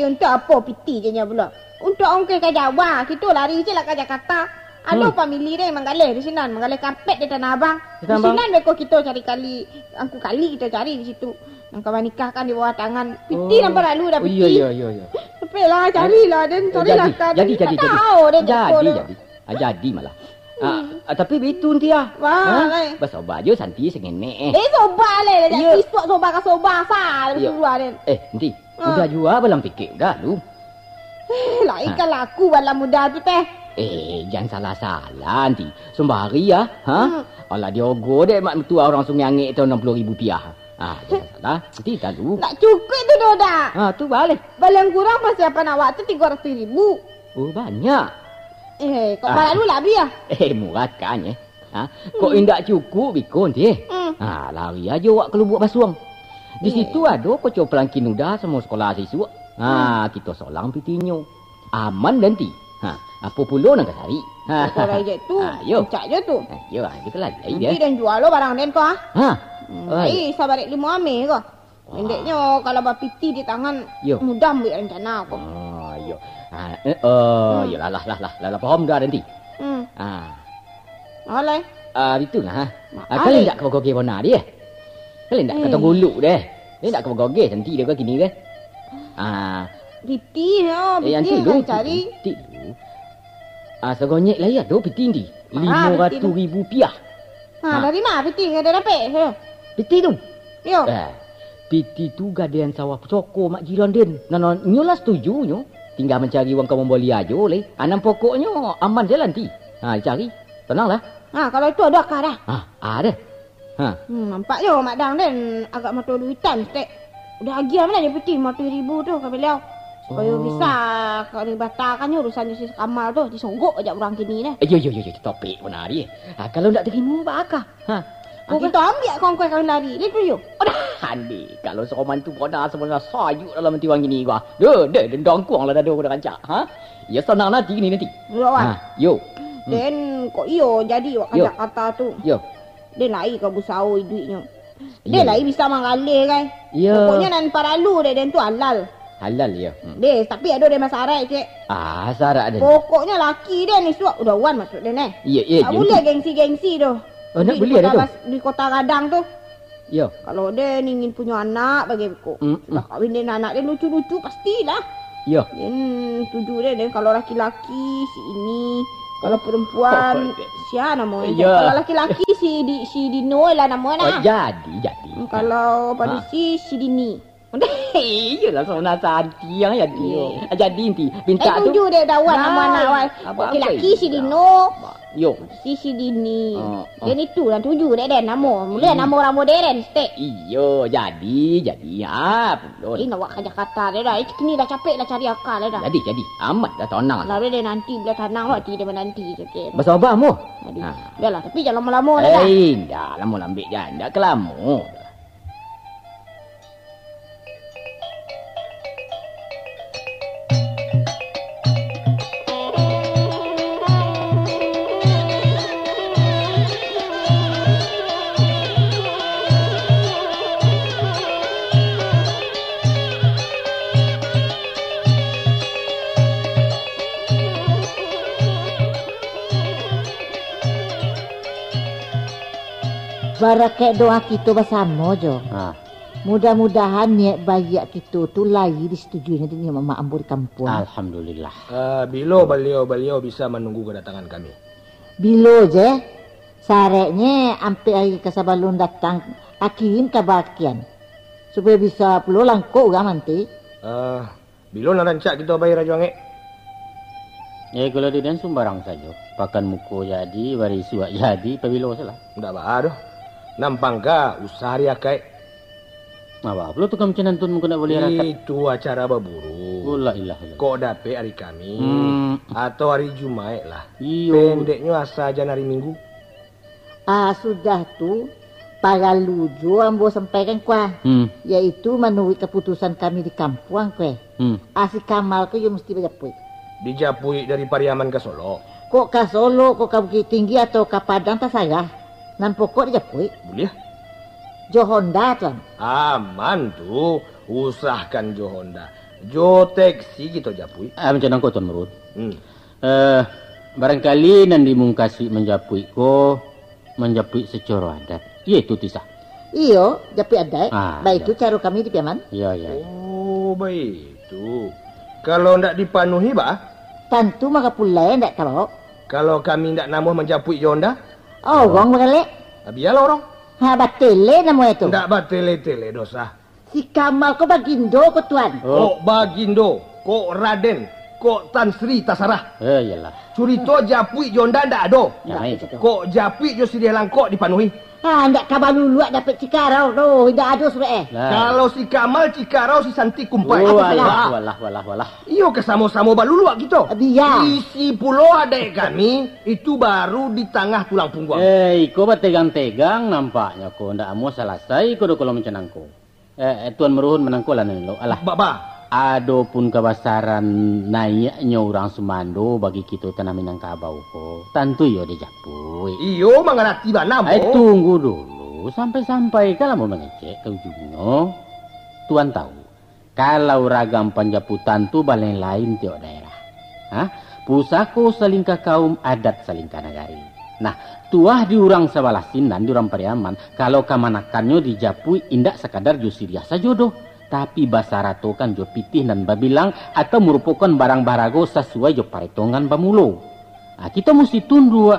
Untuk apa piti je nya pula. Untuk ongkir ke Jawa, kita lari je lah ke Jakarta. Ada family dia manggaleh di sini, manggaleh karpet di Tanah Abang. Di sini beko kita cari kali, angku kali kita cari di situ. Nang kawan nikah kan di bawah tangan. Piti nampak lalu dah piti. Iya. Tapi lah carilah den, carilah kan. Jadi. Tahu den. Jadi malah. Tapi betul dia. Wah, bersoba je Santi sengene. Soba le, jadi isuk soba ka soba sah, betul den. Nanti. Udah jual balang fikir dah lu. Lah ikan laku balang muda tu teh. Jangan salah-salah nanti. Sembari ya. Alah dia ogo dek mak tua orang Sungai Angit tu RM60,000. Jangan salah. Nanti tak lu. Tak cukup tu dah. Tu balik. Balang kurang masih apa nak waktu RM300,000. Oh banyak. Kau balik lu lah biar. Murah kan ya. Kok indak cukup bikon ti. Lari aja awak ke Lubuk Basuang. Di situ ada kocok pelangkin udah semua sekolah siswa. Kita solang pitinyo. Aman nanti. Apa pula nak cari? Kalau je tu. Cak je tu. Yo, kita lagi nanti dia. dan jual lo barang den kau. Sabar 5 ame kau. Pendeknya kalau bapiti di tangan mudah ambil rencana kau. Yo. Lah faham dah nanti. Alai. Itulah. Kalian tak kau goge bona dia. Kalian tak kata guluk deh. Kalian tak kau goge nanti dia kau gini deh. Piti piti nak cari. Piti dulu. Segonyek lah ya, piti ni. RM500,000. Dari mana piti ada dapat? Piti tu. Yo. Piti tu gadean sawah soko mak jiran den. Nyolah setuju nyo. Tinggal mencari wang kamu boli aja oleh. Anam pokoknya aman jalan ti. Cari. Tenanglah. Kalau itu ada kah dah? Ada. Nampak je mak dang den agak motor duitan stek. Udah agian mana je peti RM50,000 tu ke beliau. Supaya bisa kalau dibatalkannya urusannya si Kamal tu disogok aja orang kini dah. Yo topik benar dia. Kalau tak terima bakah. Kita ambil kongkoi kau lari. Dia tu yo. Handi kalau seroman tu bodoh sebenarnya sayuk dalam hati orang gini gua. Dendang kuang lah dah udah kancak. Ya senang nanti ni nanti. Yo. Den kok iyo jadi wak Jakarta tu. Yo. Dia lai kau busau duitnya. Dia lai bisa mengalir kan. Pokoknya nan paralu dia den tu halal. Halal ya. Dia tapi ada dia masalah cik. Syarat dia. Pokoknya laki dia ni suak udah wan maksud dia ni. Ya. Tak boleh gengsi-gengsi tu. Nak beli ada tu. Di Kota Gadang tu. Ya. Kalau dia ni ingin punya anak bagi aku. Sudah kahwin dia anak dia lucu-lucu pastilah. Ya. Dia tuju dia kalau laki-laki si ini. Kalau perempuan siapa namanya? Kalau laki-laki si Dino lah namanya. Jadi. Kalau polisi si Dini. Iyalah seorang santi yang jadi nanti minta tu. Tuju dia dawan nama anak awal. Laki-laki si Dino. Yo. Si Dini. Dia ni tu lah tuju dia nama. Mula nama orang modern stek. Iyo jadi. Ini nak buat ke Jakarta dia dah. Kini dah capek dah cari akal dia dah. Jadi. Amat dah tenang. Lalu dia nanti bila tenang waktu dia menanti. Bahasa abah mu? Dah lah tapi jangan lama-lama dah. Dah lama lambik jangan. Dah kelama. Barakat doa kita bersama je. Mudah-mudahan niat baik kita tu lagi disetujui nanti dengan Mak Ambo di kampung. Alhamdulillah. Bila beliau bisa menunggu kedatangan kami? Bila je. Sareknya hampir hari kesabalun datang kirim kabar kian. Supaya bisa pula langkuk orang nanti. Bila nak rancak kita bayar Raja Angit? Kalau dia dan sembarang saja. Pakan muka jadi, bari suak jadi, pabilo salah. Tak apa dah. Nampangkah usaha dia kai? Apa pula tukang macam nantun muka nak boleh rakat? Itu acara berburu. La ilah. Kok dapat hari kami atau hari Jumaat lah. Pendeknya asal aja hari Minggu. Sudah tu para lujo ambo sampaikan kuah. Yaitu menurut keputusan kami di kampung kuah. Si Kamal ke you mesti berjapui. Dijapui dari Pariaman ke Solo. Kok ke Solo, kok ke Bukit Tinggi atau ke Padang tak saya. Nan pokok dijapui. Boleh. Jo Honda tuan. Aman tu. Usahakan Jo Honda. Jo taksi kita japui. Macam mana kau tuan Merut? Barangkali nanti mungkasi menjapui ko. Menjapui secara adat. Itu tisah. Iyo, japui adat. Baik itu cara kami di Piaman. Ya. Oh, baik itu. Kalau ndak dipenuhi, bah? Tentu maka pula ndak tahu. Kalau kami ndak namuh menjapui Jo Honda? Orang balik. Biarlah orang. Batele nama itu. Ndak batele-tele dosa. Si Kamal kok Bagindo kok tuan? Kok Bagindo, kok Raden, kok Tan Sri Tasarah. Iyalah. Curito Japui Jonda ndak ada. Kok Japui jo Sri Langkok dipanuhi. Ndak kabar luluak dapat Cikarau tu. Ndak ada surat Kalau si Kamal Cikarau si Santi kumpai. Walah. Iyo kesamo-samo baluluak gitu. Biar. Isi pulau adek kami itu baru di tengah tulang punggung. Kau bertegang-tegang nampaknya kau ndak mau selesai kau kalau mencenang kau. Tuan meruhun menangkulah nelo. Alah. Baba. Adapun kebesaran naiknya orang Semando bagi kita tanah Minangkabau ko. Tentu yo dijapui. Iyo mengerti bana mo. Tunggu dulu sampai kalau mau mengecek ke ujungnya. Tuan tahu kalau ragam penjaputan tu balen lain tiap daerah. Pusako selingkah kaum adat selingkah nagari. Nah, tuah diurang sebalah sinan diurang Pariaman kalau kamanakannya dijapui indak sekadar jusiria sajodoh. Tapi basarato kan jo pitih dan babilang atau merupakan barang barago sesuai jo paretongan bamulo. Kita mesti tundua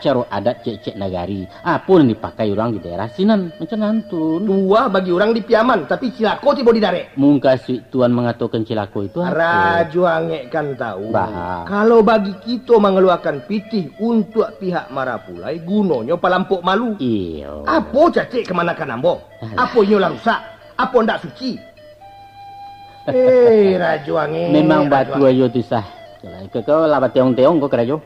caro adat cek-cek nagari. Apa yang dipakai orang di daerah sinan macam nantun. Tua bagi orang di Piaman tapi cilako tiba di dare. Mungkin si tuan mengatakan cilako itu apa? Rajo angek kan tahu. Kalau bagi kita mengeluarkan pitih untuk pihak Marapulai gunanya palampok malu. Iyo. Apa cacik kemana kan ambo? Apa nyolah rusak? Apa ndak suci? Rajo angek. Memang batu ayo tu sah. Kau labat teong-teong kau kerajo.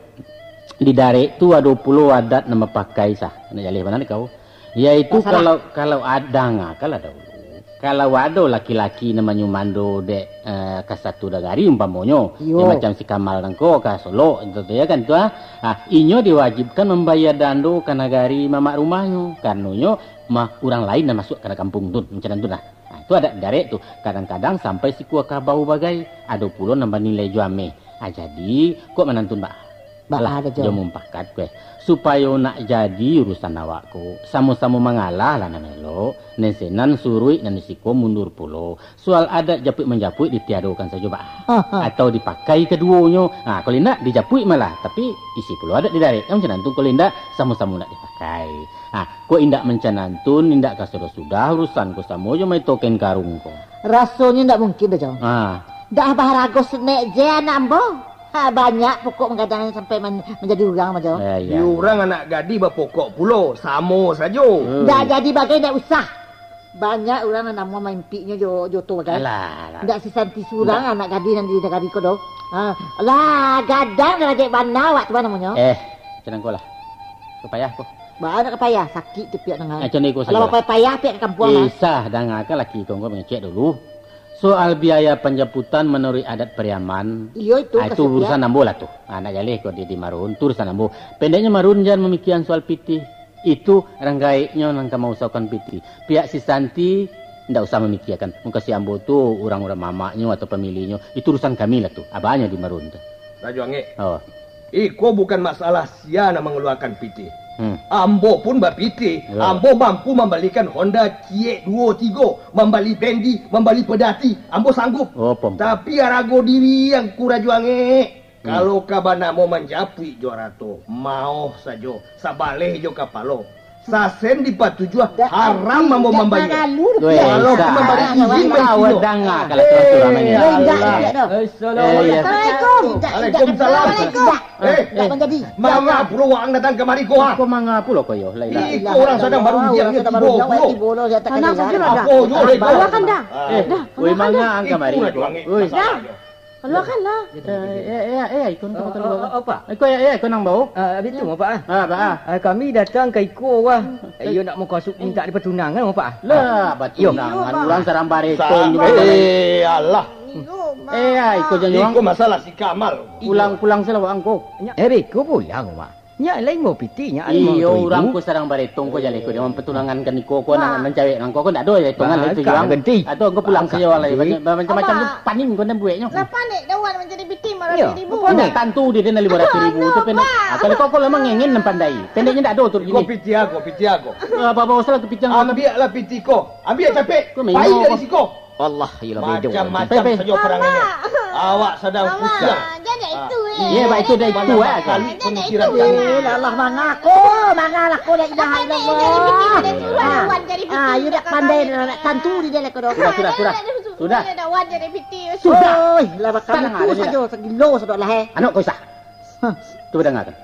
Di dare tu ada 20 adat nama pakai sah. Nak jalih mana ni kau? Yaitu kalau ada ngakal ada. Kalau ada laki-laki namanya Mando dek kasatu dagari umpamonyo. Macam si Kamal nangko ka Solo itu ya kan tu inyo diwajibkan membayar dando ke nagari mamak rumahnya. Karenanya mah orang lain yang masuk ke kampung tu macam tu dah. Itu ada dare tu. Kadang-kadang sampai si kuah kabau bagai ada pula nambah nilai juame. Jadi kok menantun mbak? Balah dia mempakat gue supaya nak jadi urusan awakku sama-sama mengalah lah nanelo nesenan surui dan nisiko mundur pulo soal adat japuk menjapuk ditiadakan saja pak atau dipakai keduanya. Kalau tidak dijapuk malah tapi isi pulo adat di dari yang mencanantun kalau tidak sama-sama nak dipakai. Kok indak mencanantun indak kasih sudah urusan ko sama aja mai token karung ko rasanya ndak mungkin dah jauh dah baharago senek je nambo. Banyak pokok menggadang sampai menjadi urang macam. Urang anak gadi berpokok pulo samo saja. Dah jadi bagai dak usah. Banyak orang nama mimpinya jo tu bagai. Dak si Santi surang anak gadi nan di negari ko do. Lah gadang dah jadi bana wak tu namanya. Jangan kau lah. Kepayah ko. Ba kepayah sakit tu piak dengar. Macam ni ko saja. Kalau payah piak kampung lah. Sah dengar kan laki kau mengecek dulu. Soal biaya penjemputan menurut adat Pariaman. Itu urusan nambo lah tu. Nak jalih kau di marun, tu urusan nambo. Pendeknya marun jangan memikirkan soal pitih. Itu ranggaiknya nangka mau usahakan pitih. Pihak si Santi ndak usah memikirkan. Muka si ambo tu orang-orang mamaknya atau pemilihnya. Itu urusan kami lah tu. Abahnya di marun tu. Rajo Angge. Iko bukan masalah siapa mengeluarkan pitih. Ambo pun berpiti. Ambo mampu membalikan Honda Cie 23, membali bendi, membali pedati. Ambo sanggup. Tapi arago diri yang kuraju ange. Kalau kabana mau menjapui juara tu, mau saja. Sabaleh jo kapalo. Sasen di patujua haram mau membayar. Kalau memberi izin baik danga kalau tu ramai. Assalamualaikum. Waalaikumsalam. Menjadi. Mangga pulau wang datang kemari ko ha. Ko mangga pulau ko yo. Iko orang sedang baru diam dia tibo. Anak sakit dah. Apa yo le. Keluarkan dah. Woi mangga ang kamari. Woi. Keluarkan lah. Ikon kamu keluar. Apa? Ikon nang bau. Itu mau pak. Pak. Kami datang ke Iko wah. Ayo nak mau kasut minta di pertunangan mau pak. Lah, pertunangan orang sarang baretong juga. Allah. Iko jangan. Iko masalah si Kamal. Pulang selalu angko. Riko pulang pak. Nya lain mau pitinya iyo orang ko sarang baretong ko jale ko dengan pertunangan kan ko nang mencari nang ko ndak do ya tungan itu juang atau engko pulang saja walai macam-macam tu paning ko nang bueknya lah panik dawan menjadi biti 500,000 ndak tantu dia na 500,000 tu pendek kalau kok memang ngengin nan pandai pendeknya ndak do tur gini piti aku apa usah ke piti ambillah piti ko ambil capek baik dari siko Allah ilah bejo macam-macam saja orang ini awak sedang pusing jadi itu Iya, Pak itu dah itu kali pemikiran Allah mangaku la ilaha illallah. You nak pandai nak tanturi dia ko. Sudah. Sudah. Lah bakal saja segilo sudah lah. Anak kau sah. Coba dengarkan.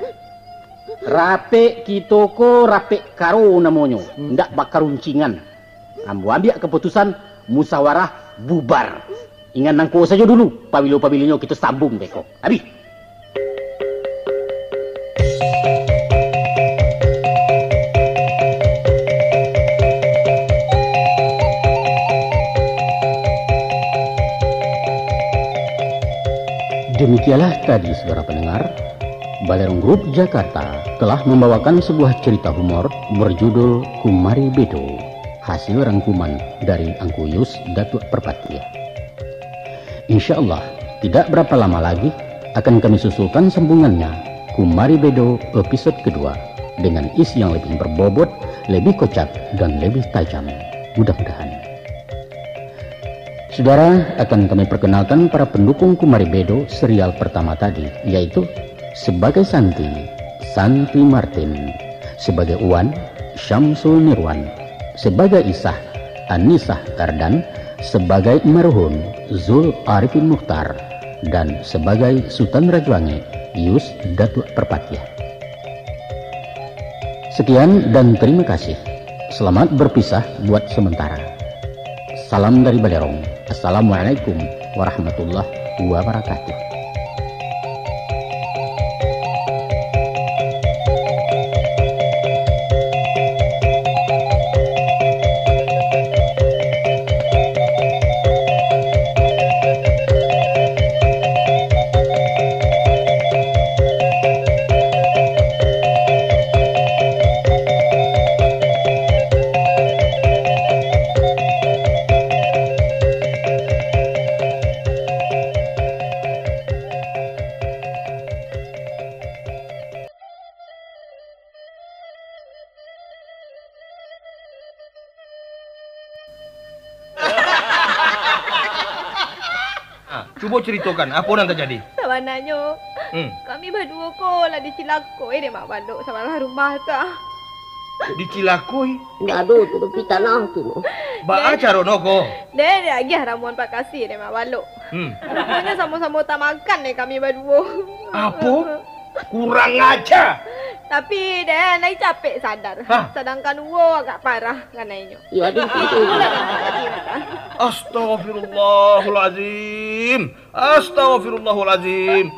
Rape kitoko rape karo namonyo. Ndak bakaruncingan. Ambil keputusan musyawarah bubar. Ingat nangko saja dulu. Pabilo-pabilinyo kita sambung beko. Habis. Demikianlah tadi saudara pendengar, Balerong Group Jakarta telah membawakan sebuah cerita humor berjudul Kumari Bedo, hasil rangkuman dari Angku Yus Datuk Perpatia. Insya Allah tidak berapa lama lagi akan kami susulkan sambungannya Kumari Bedo episode kedua dengan isi yang lebih berbobot, lebih kocak dan lebih tajam. Mudah-mudahan. Saudara, akan kami perkenalkan para pendukung Kumari Bedo serial pertama tadi, yaitu sebagai Santi Martin, sebagai Uwan, Syamsul Nirwan, sebagai Isah, Anisah Kardan, sebagai Marhum, Zul Arifin Mukhtar, dan sebagai Sultan Rajwangi, Yus Datuk Perpatia. Sekian dan terima kasih. Selamat berpisah buat sementara. Salam dari Balerong. Assalamualaikum warahmatullahi wabarakatuh. Cuba ceritakan apa yang terjadi. Sebenarnya kami berdua ko lah di Cilakoi dia mak balok sama rumah ta. Di Cilakoi? Aduh, tu pita nah tu. Ba acara no ko. Dia lagi ramuan Pak Kasih dia mak balok. Rupanya sama-sama tak makan deh kami berdua. Apa? Kurang ajar. Tapi dia naik capek sadar. Sedangkan wo agak parah kan naiknya. Ya ada itu. Astaghfirullahalazim. Astaghfirullahalazim.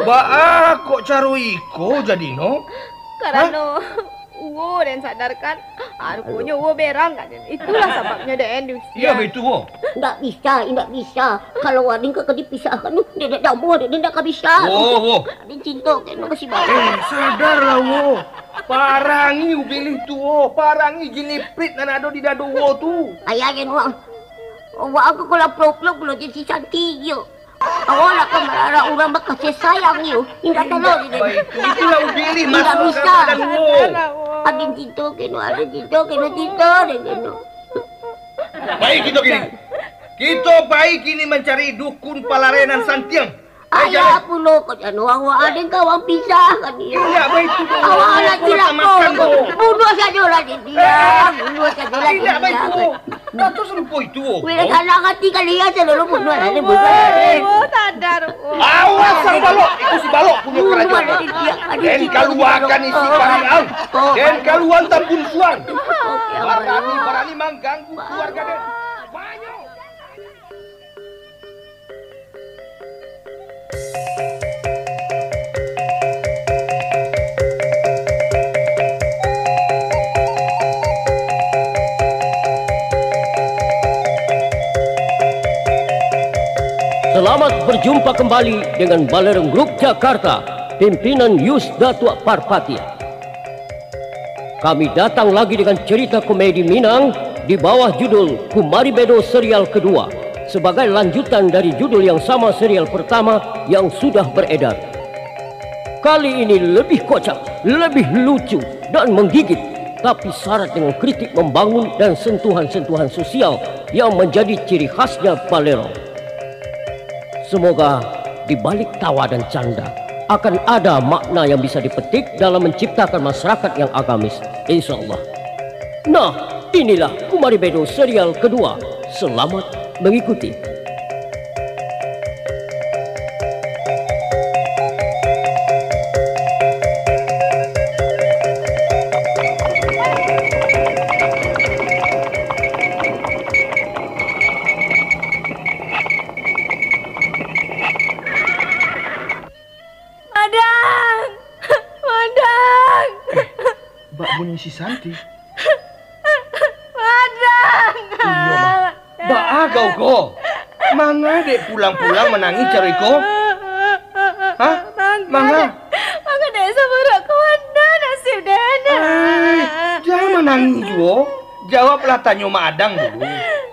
Ba kok caro iko jadi no? Karena wo dan sadarkan rupanya wo berang kan. Itulah sebabnya dia Iya betul wo. Tidak bisa. Kalau wading ke dipisahkan, dia tidak mau, dia tidak bisa. Wo. Dia cinta kan masih banyak. Sadarlah wo. Parangi upilih tu wo. Parangi jiniprit nan ada di dado wo tu. Ayakin wang. Wang aku kalau peluk-peluk belum jadi Santi yo. Awak nak kemarah orang berkasih sayang yo. Indah kalau dia. Itulah upilih tidak masuk bisa. dan wo. Ada cinta kena. Baik kita kini. Kita baik kini mencari dukun Palarenan Santiang. Ayah pulo ko dyan. Awak ada kawang pisah kan dia. Tidak baik tu. Awak nak silap ko. Bunuh saja lah dia. Tidak baik tu. Dato serupa itu. Bila kalang hati kalian selalu bunuh lah dia. Oh sadar. Awas sang balok. Itu si balok punya kerajaan. Dan kaluakan isi kalian. Dan kaluan tampun suan. Barani mengganggu keluarga dia. Banyak. Selamat berjumpa kembali dengan Balerong Group Jakarta, pimpinan Yus Datuk Parpatia. Kami datang lagi dengan cerita komedi Minang di bawah judul Kumari Bedo serial kedua, sebagai lanjutan dari judul yang sama serial pertama yang sudah beredar. Kali ini lebih kocak, lebih lucu dan menggigit, tapi syarat dengan kritik membangun dan sentuhan-sentuhan sosial yang menjadi ciri khasnya Balerong. Semoga di balik tawa dan canda akan ada makna yang bisa dipetik dalam menciptakan masyarakat yang agamis, insya Allah. Nah, inilah Kumari Bedo serial kedua. Selamat mengikuti. Si Santi. Madang. Iya, Ma. Baa kau. Manga dek pulang-pulang menangis cari ko. Hah? Manga? Manga dek sabarak kawana nasib dana. Jangan menangis jo. Jawablah tanya Mak Adang dulu.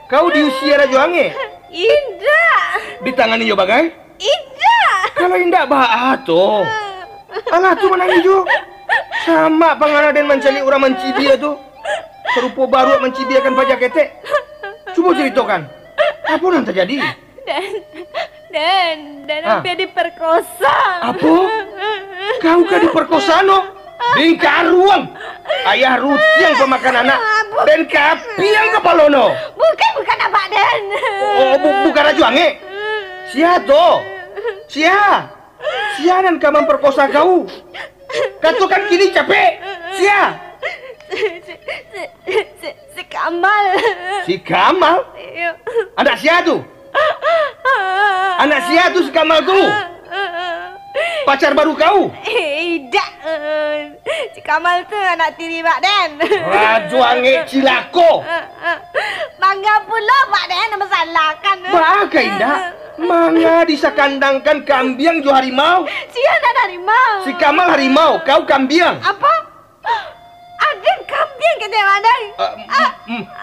Kau di usia Rajo Ange? Indah. Ditangani jo bagai? Indah. Kalau indah baa to. Alah tu menangis jo. Sama pengalaman mencari orang mencibia tu. Serupa baru mencibiakan pajak ketek. Coba ceritakan. Apa yang terjadi? Dan hampir diperkosa. Apa? Kau kan diperkosa no? Bingkar ruang. Ayah Ruti yang pemakan anak. Dan kapi yang kepalono. Bukan abak Dan. Oh, bukan Rajo Ange. Sia to. Sia dan kau memperkosa kau. Katakan kini capek. Sia. Si Kamal. Si Kamal? Anak Sia tu? Anak Sia tu si Kamal tu? Pacar baru kau? Tidak. Si Kamal tu anak tiri Pak Dan. Rajo Ange cilako. Bangga pula Pak Dan masalahkan. Baka indah. Manga disakandangkan kambing jo harimau. Sia dan harimau. Si Kamal harimau, kau kambing. Apa? Ada kambing kita Madang.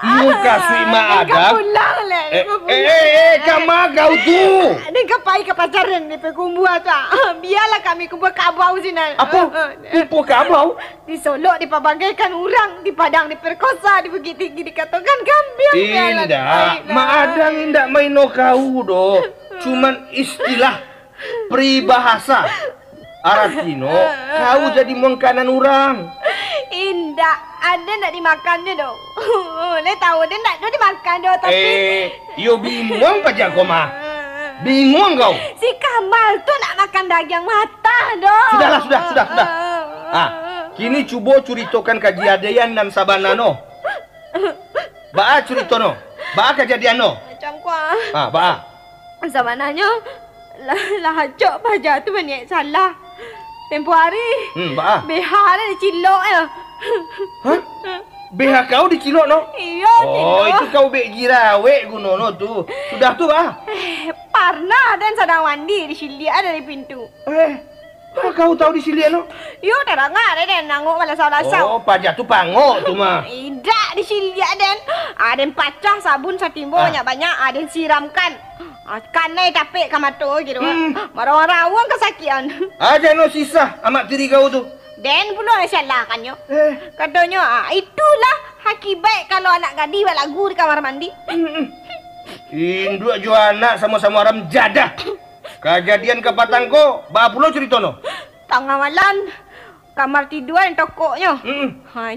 Muka suima ada. Pulang lah. Kamal kau tu. Ada kapai ke pacaran di pekumbuah tu. Biarlah kami kumpul kabau sini. Apa? Kumpul kabau? Di Solo dipabagaikan orang, di Padang diperkosa, di Bukit Tinggi dikatakan kambing. Indah, Mak Adang indah maino kau do. Cuman istilah peribahasa. Artino, kau jadi mengkanan orang. Indah, ada nak dimakannya dong. Le tahu dia nak dimakan dong tapi. Yo bingung aja kau mah. Bingung kau. Si Kamal tu nak makan daging mata dong. Sudah. Kini cuba curitakan kejadian dan sabanano. Baa curitono. Baa kejadian no. Macam kuah. Baa. Sabananya lah hajak baja tu banyak salah. Tempoh hari. Baa. Behar dia dicilok ya. Hah? BH kau dicilok no? Iya, oh, itu kau bek girawe gunono tu. Sudah tu ah? Pernah dan sedang mandi di silia dari pintu. Kau tahu di silia no? Yo, dah dengar dan nangok malasau-lasau. Oh, pajak tu pangok tu mah. Tidak di silia dan ada pacah sabun satimbo banyak-banyak, ada siramkan. Kanai tapik kamato gitu. Marah-marah kesakian. Ada no sisa amat diri kau tu. Dan pula salahkannya. Katanya, itulah akibat kalau anak gadis buat lagu di kamar mandi. Induk jo anak sama-sama orang jadah. Kejadian ke Patangko, bah pula cerita no. Tengah malam, kamar tidur yang tokoknya.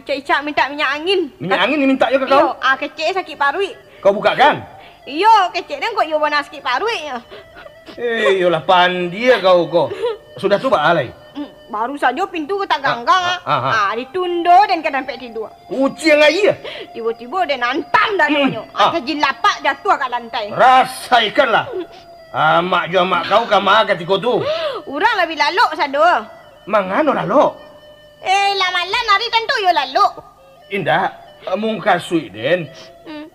Cik-cik minta minyak angin. Minyak angin diminta je ke kau? Iyo, kecik sakit parui. Kau buka kan? Iyo, kecik dan kok iyo bona sakit parui. Yolah pandi kau. Sudah tu bah alai. Baru saja pintu ke tak ganggang. Ditunduk dan kadang pek tidur. Kucing aja. Tiba-tiba dia nantam dadanya. Kajin lapak jatuh kat lantai. Rasaikanlah. Mak jo mak kau kamar ketika tu. Urang lebih laluk sado. Mangano laluk? Lamalan hari tentu yo laluk. Indah, mungka sui den.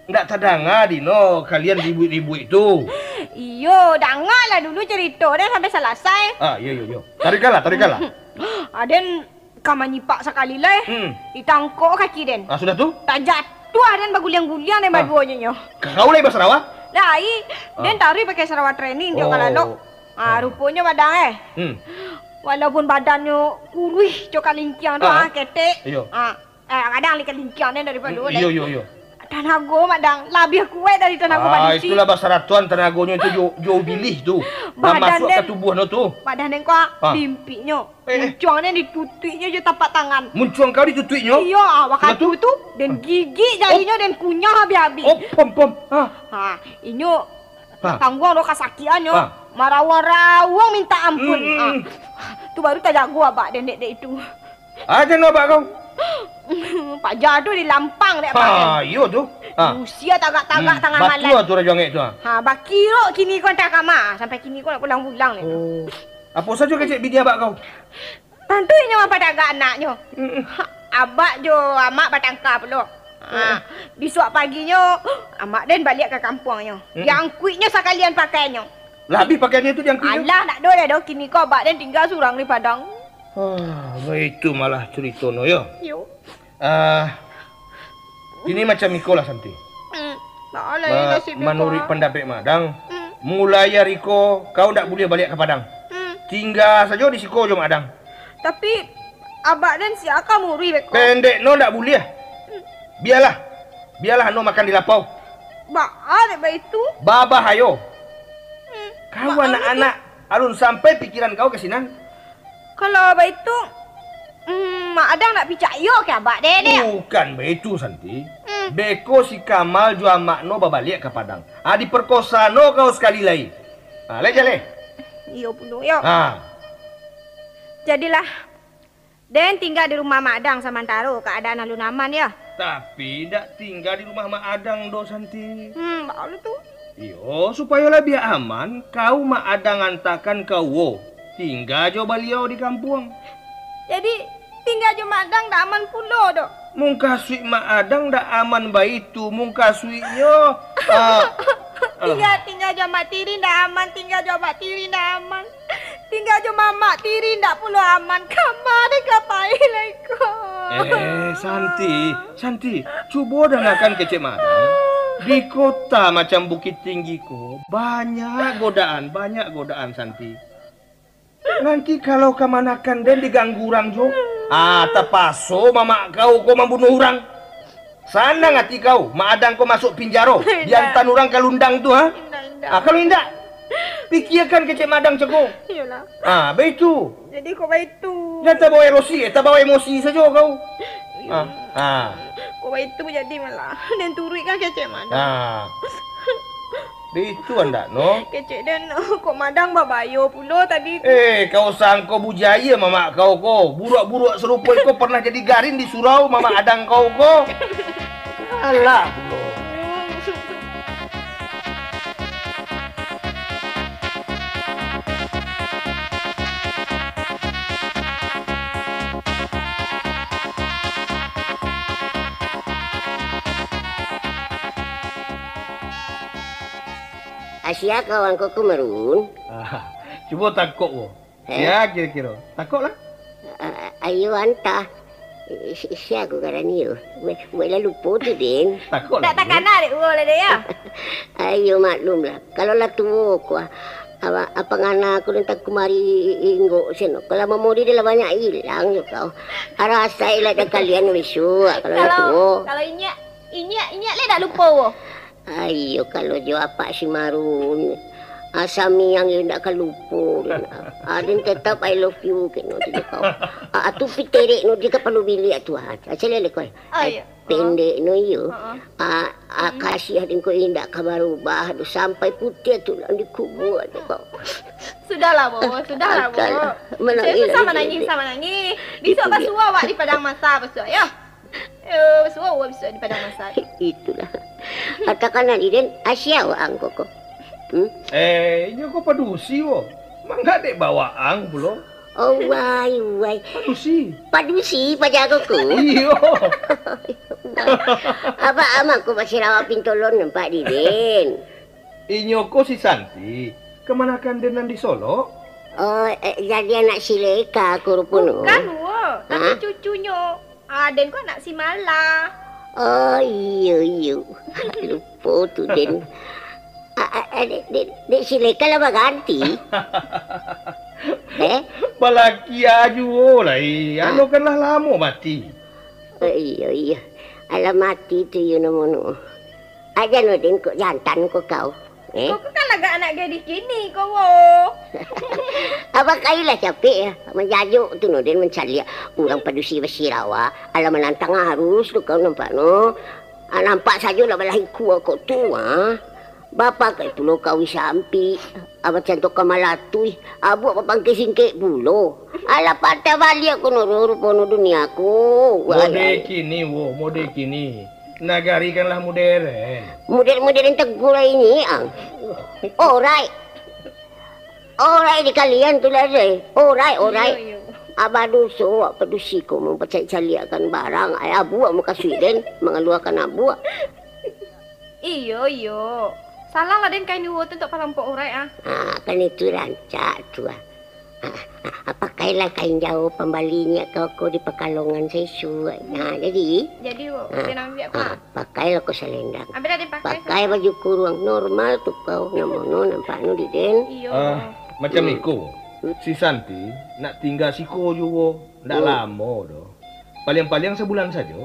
Ndak terdengar dino kalian ribut-ribut itu. Iyo, dengarlah dulu cerita dan sampai selesai. Yo. Tarikalah. Aden kamar nyipak sekali lah. Ditangkok kaki den. Sudah tu? Tak jatuh dan baguliang-guliang dan baduanya. Kau lagi Sarawak? Lai, dan tari pakai Sarawak training dia kalau rupanya badan walaupun badannya kurus cokal lincang tu ketek. Iyo. Kadang likat lincang dan daripada Iyo. Tenaga, Madang. Lebih kuat dari tenaga manusia. Itulah bahasa ratuan tenagonya itu jauh bilih tu. Dah masuk ke tubuh no tu. Badan kau limpinya. Muncuangnya ditutupnya je tapak tangan. Muncuang kau ditutupnya? Iya, waktu tu. Dan gigi jarinya dan kunyah habis-habis. Pom. Inyo. Tangguang lo kasakiannya. Marawang-rawang minta ampun. Tu baru tak jago abak dan dek itu. Jangan abak kau. Pak Jadu di lampang dek abak. Iya tu. Usia tagak-tagak tangan malam. Batu tu rajang tu. Bakiro kini kau tak kamar. Sampai kini kau nak pulang-pulang ni. Apa saja kecik bini abak kau? Tentunya apa tagak anaknya. Abak jo amak batangkap lo. Besok paginya amak dan balik ke kampungnya. Yang kuitnya sekalian pakainya. Lebih pakaiannya tu yang kuitnya. Alah nak dah kini kau abak dan tinggal surang di Padang. Itu malah cerita no ya. Yo. Ini macam ikolah Santi. Menurut pendapat Madang, mulai Riko kau tak boleh balik ke Padang. Tinggal saja di Siko je Madang. Tapi abak dan si Aka muri beko. Pendek no tak boleh. Biarlah no makan di lapau. Ada itu. Babah ayo. Kau anak-anak alun sampai pikiran kau ke sini. Kalau abak itu Mak Adang nak percaya ke abak dek? Bukan begitu Santi. Beko si Kamal jual mak no balik ke Padang. Diperkosa no kau sekali lagi. Leh. Iya puluh ya. Jadilah Den tinggal di rumah Mak Adang sementara keadaan alun aman ya. Tapi tak tinggal di rumah Mak Adang do Santi. Baru tu. Iyo, supaya lebih aman, kau Mak Adang hantarkan kau tinggal jo beliau di kampung. Jadi tinggal jo Mak Adang dah aman pula do. Mungka suik Mak Adang dah aman baik tu, mungka suiknya. Tinggal jo Mak Tiri dah aman, tinggal jo Mak Tiri dah aman. Tinggal jo Mama Tiri ndak pula aman. Kamar dek kapai leko. Santi, cuba dengarkan kecik Madang. Di kota macam Bukit Tinggi ko, banyak godaan Santi. Nanti kalau kemanakan dan diganggu orang jo, terpaso mama kau membunuh orang. Sana ngati kau, Mak Adang kau masuk pinjaro, diantan orang kalundang tu kalau indah. Pikirkan kecik Madang ceko. Iyalah. Begitu. Jadi kau begitu. Jangan bawa emosi saja kau. Kau begitu jadi malah. Dan turut kan kecik Madang. Begitu anda no. Kecik dan kau Madang babayo pula tadi. Kau sangko bujaya mama kau ko. Burak-burak serupa kau pernah jadi garin di surau Mama Adang kau ko. Alah pula. Asia kawan kau kemerun. Cuba takut wo. Ya kira-kira. Takut lah. Ayo antah. Sia aku karani yo. Boleh lupa tu Den. Takut lah. Tak kena dek boleh dek ya. Ayo maklum lah. Kalau lah tua aku apa ngana aku nanti kumari inggo seno. Kalau memori dia lah banyak hilang yo kau. Rasa ilah dah kalian besok kalau lah tua. Kalau inyak le dah lupa wo. Ayo kalau jo apa si Marun. Asami yang tidak kalupo. Adin tetap I love you keno dia kau. Atu piterek no dia perlu bilik tu Asal le kau. Pendek no yo. Kasih adin kau indak kabar ubah sampai putih tu di kubur dia kau. Sudahlah bo. Sama nangis. Besok basuh awak di padang masa besok ya. Basuh awak besok di padang masa. Itulah. Katakan Adin Asia ang koko. Ini kau padusi wo. Mangga dek bawaan pula. Oh wai. Padusi pajago ko. Iyo. Apa amak ko masih rawa pintolon nampak Diden. Inyo ko si Santi. Kemanakan denan di Solo? Jadi anak si Leka ko rupuno. Bukan wo. Tapi cucunya. Den ko anak si Mala. Oh iya. Lupa tu Den. Dek si Leka lah berganti. Balaki aju lah. Ano kan lah lama mati. Iya. Alam mati tu you namono. Aja no din kok jantan kok kau. Kau kan agak anak gadis kini kau. Apa kailah capek ya. Menjajuk tu no din mencari orang padusi bersirawa. Alam menantang harus tu kau nampak no. Nampak saja lah balahi kuah kau tu Bapa kau itu lo kau sampi. Apa cantik kau malatui. Abu apa pangkis singkek bulo. Ala patah balik aku no rupono dunia aku. Mode kini mode kini. Nagarikanlah modern. Modern tegur ini Alright. Alright di kalian tu lah Alright. Abaduso apa dusiko mempercayai barang ay abu muka Sweden mengeluarkan abu. Iyo. Salah lah den kain diwo untuk parampok urai kan itu rancak tu pakailah kain jauh pembalinya kau di Pekalongan sesuai. Jadi kenang biak kau. Pakailah kau selendang. Ambil ada pakai baju kurung normal tu kau namono nampak nu di den. Iyo. Macam Iko. Si Santi nak tinggal siko juga. Ndak lama doh. Paling-paling sebulan saja.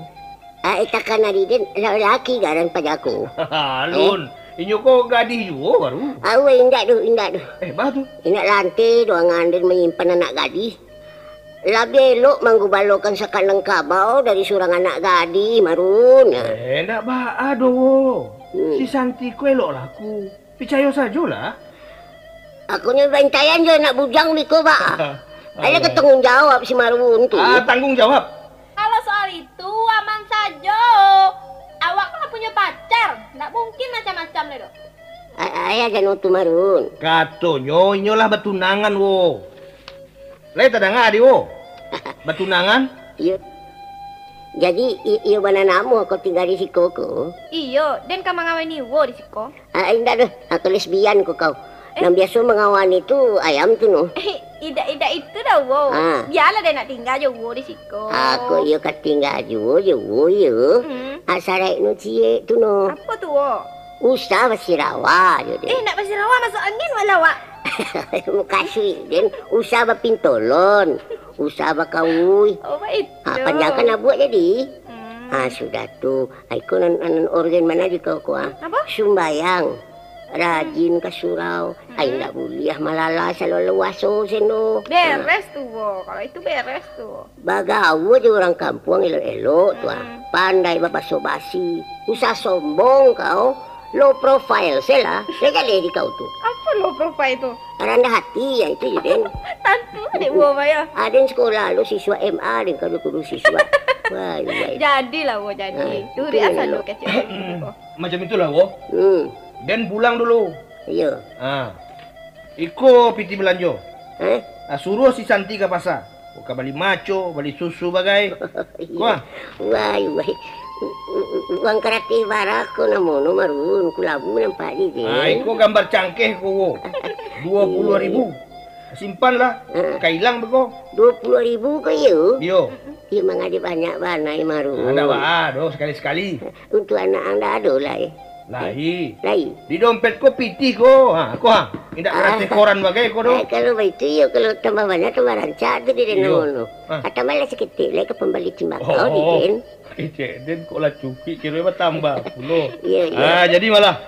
Itakan di den lelaki garan pajaku. Alun. Inyo ko gadis juga baru. Indak tu. Batu. Indak lantai doang anden menyimpan anak gadis. Labi elok manggubalokan sakalang kabau dari surang anak gadis marun. Ndak doh. Si Santi ko elok laku. Percaya sajalah. Aku ni bantayan je nak bujang ni ko ba. Ada ketanggung jawab si marun tu. Tanggung jawab. Kalau soal itu aman saja. Awak kan punya pacar. Tak mungkin macam-macam le doh. Ayah jangan tu marun. Katonyo inyolah betunangan wo. Lai tadanga adi wo. Betunangan? Iya. Jadi iyo mana namu kau tinggal di siko ko? Iyo, dan kamu ngawani wo di siko? Indah doh, aku lesbian kau. Yang biasa mengawani tu ayam tu no. Ida itu dah wo. Biarlah dia nak tinggal je wo di siko. Aku iyo kat tinggal je wo yo. Asarai nu cie tu no. Apa tu wo? Usaha bersirawa je deh. Nak bersirawa masuk angin wala wak. Muka Sweden usaha berpintolon. Usaha berkawui. Oh baik. Panjangkan nak buat jadi. Sudah tu. Aku nan organ mana di kau Apa? Sumbayang. Rajin ke surau. Ndak boleh malala selalu lewaso seno. Beres tu wo. Kalau itu beres tu. Bagawa je orang kampung elok-elok tu. Pandai babaso basi. Usah sombong kau. Low profile saya jadi di kau tu. Apa low profile tu? Rendah hati yang itu je den. Tentu adik wo ya. Ada sekolah lu siswa MA dan kalau kudu siswa. Wah. Jadilah wo jadi. Tu dia asal lu kecil. Macam itulah wo. Dan pulang dulu. Iya. Iko piti belanja. Suruh si Santi ke pasar. Buka beli maco, beli susu bagai. Wah. Uang kreatif barak ko namono marun. Kulabu nampak ni. Iko gambar cangkeh ko. 20.000. Simpanlah. Kailang beko. 20.000 ko yo. Yo. Iya mangadi banyak banai marun. Ada sekali-sekali. Untuk anak anda ada lah Lahi. Di dompet ko pitih ko. Indak kerasi koran bagai ko do. Kalau begitu ya kalau tambah banyak tambah rancak tu di denono. Kata malah seketik lagi ke pembeli tembakau di den. Den kok lah cuki kira tambah pulo. Iya. Jadi malah.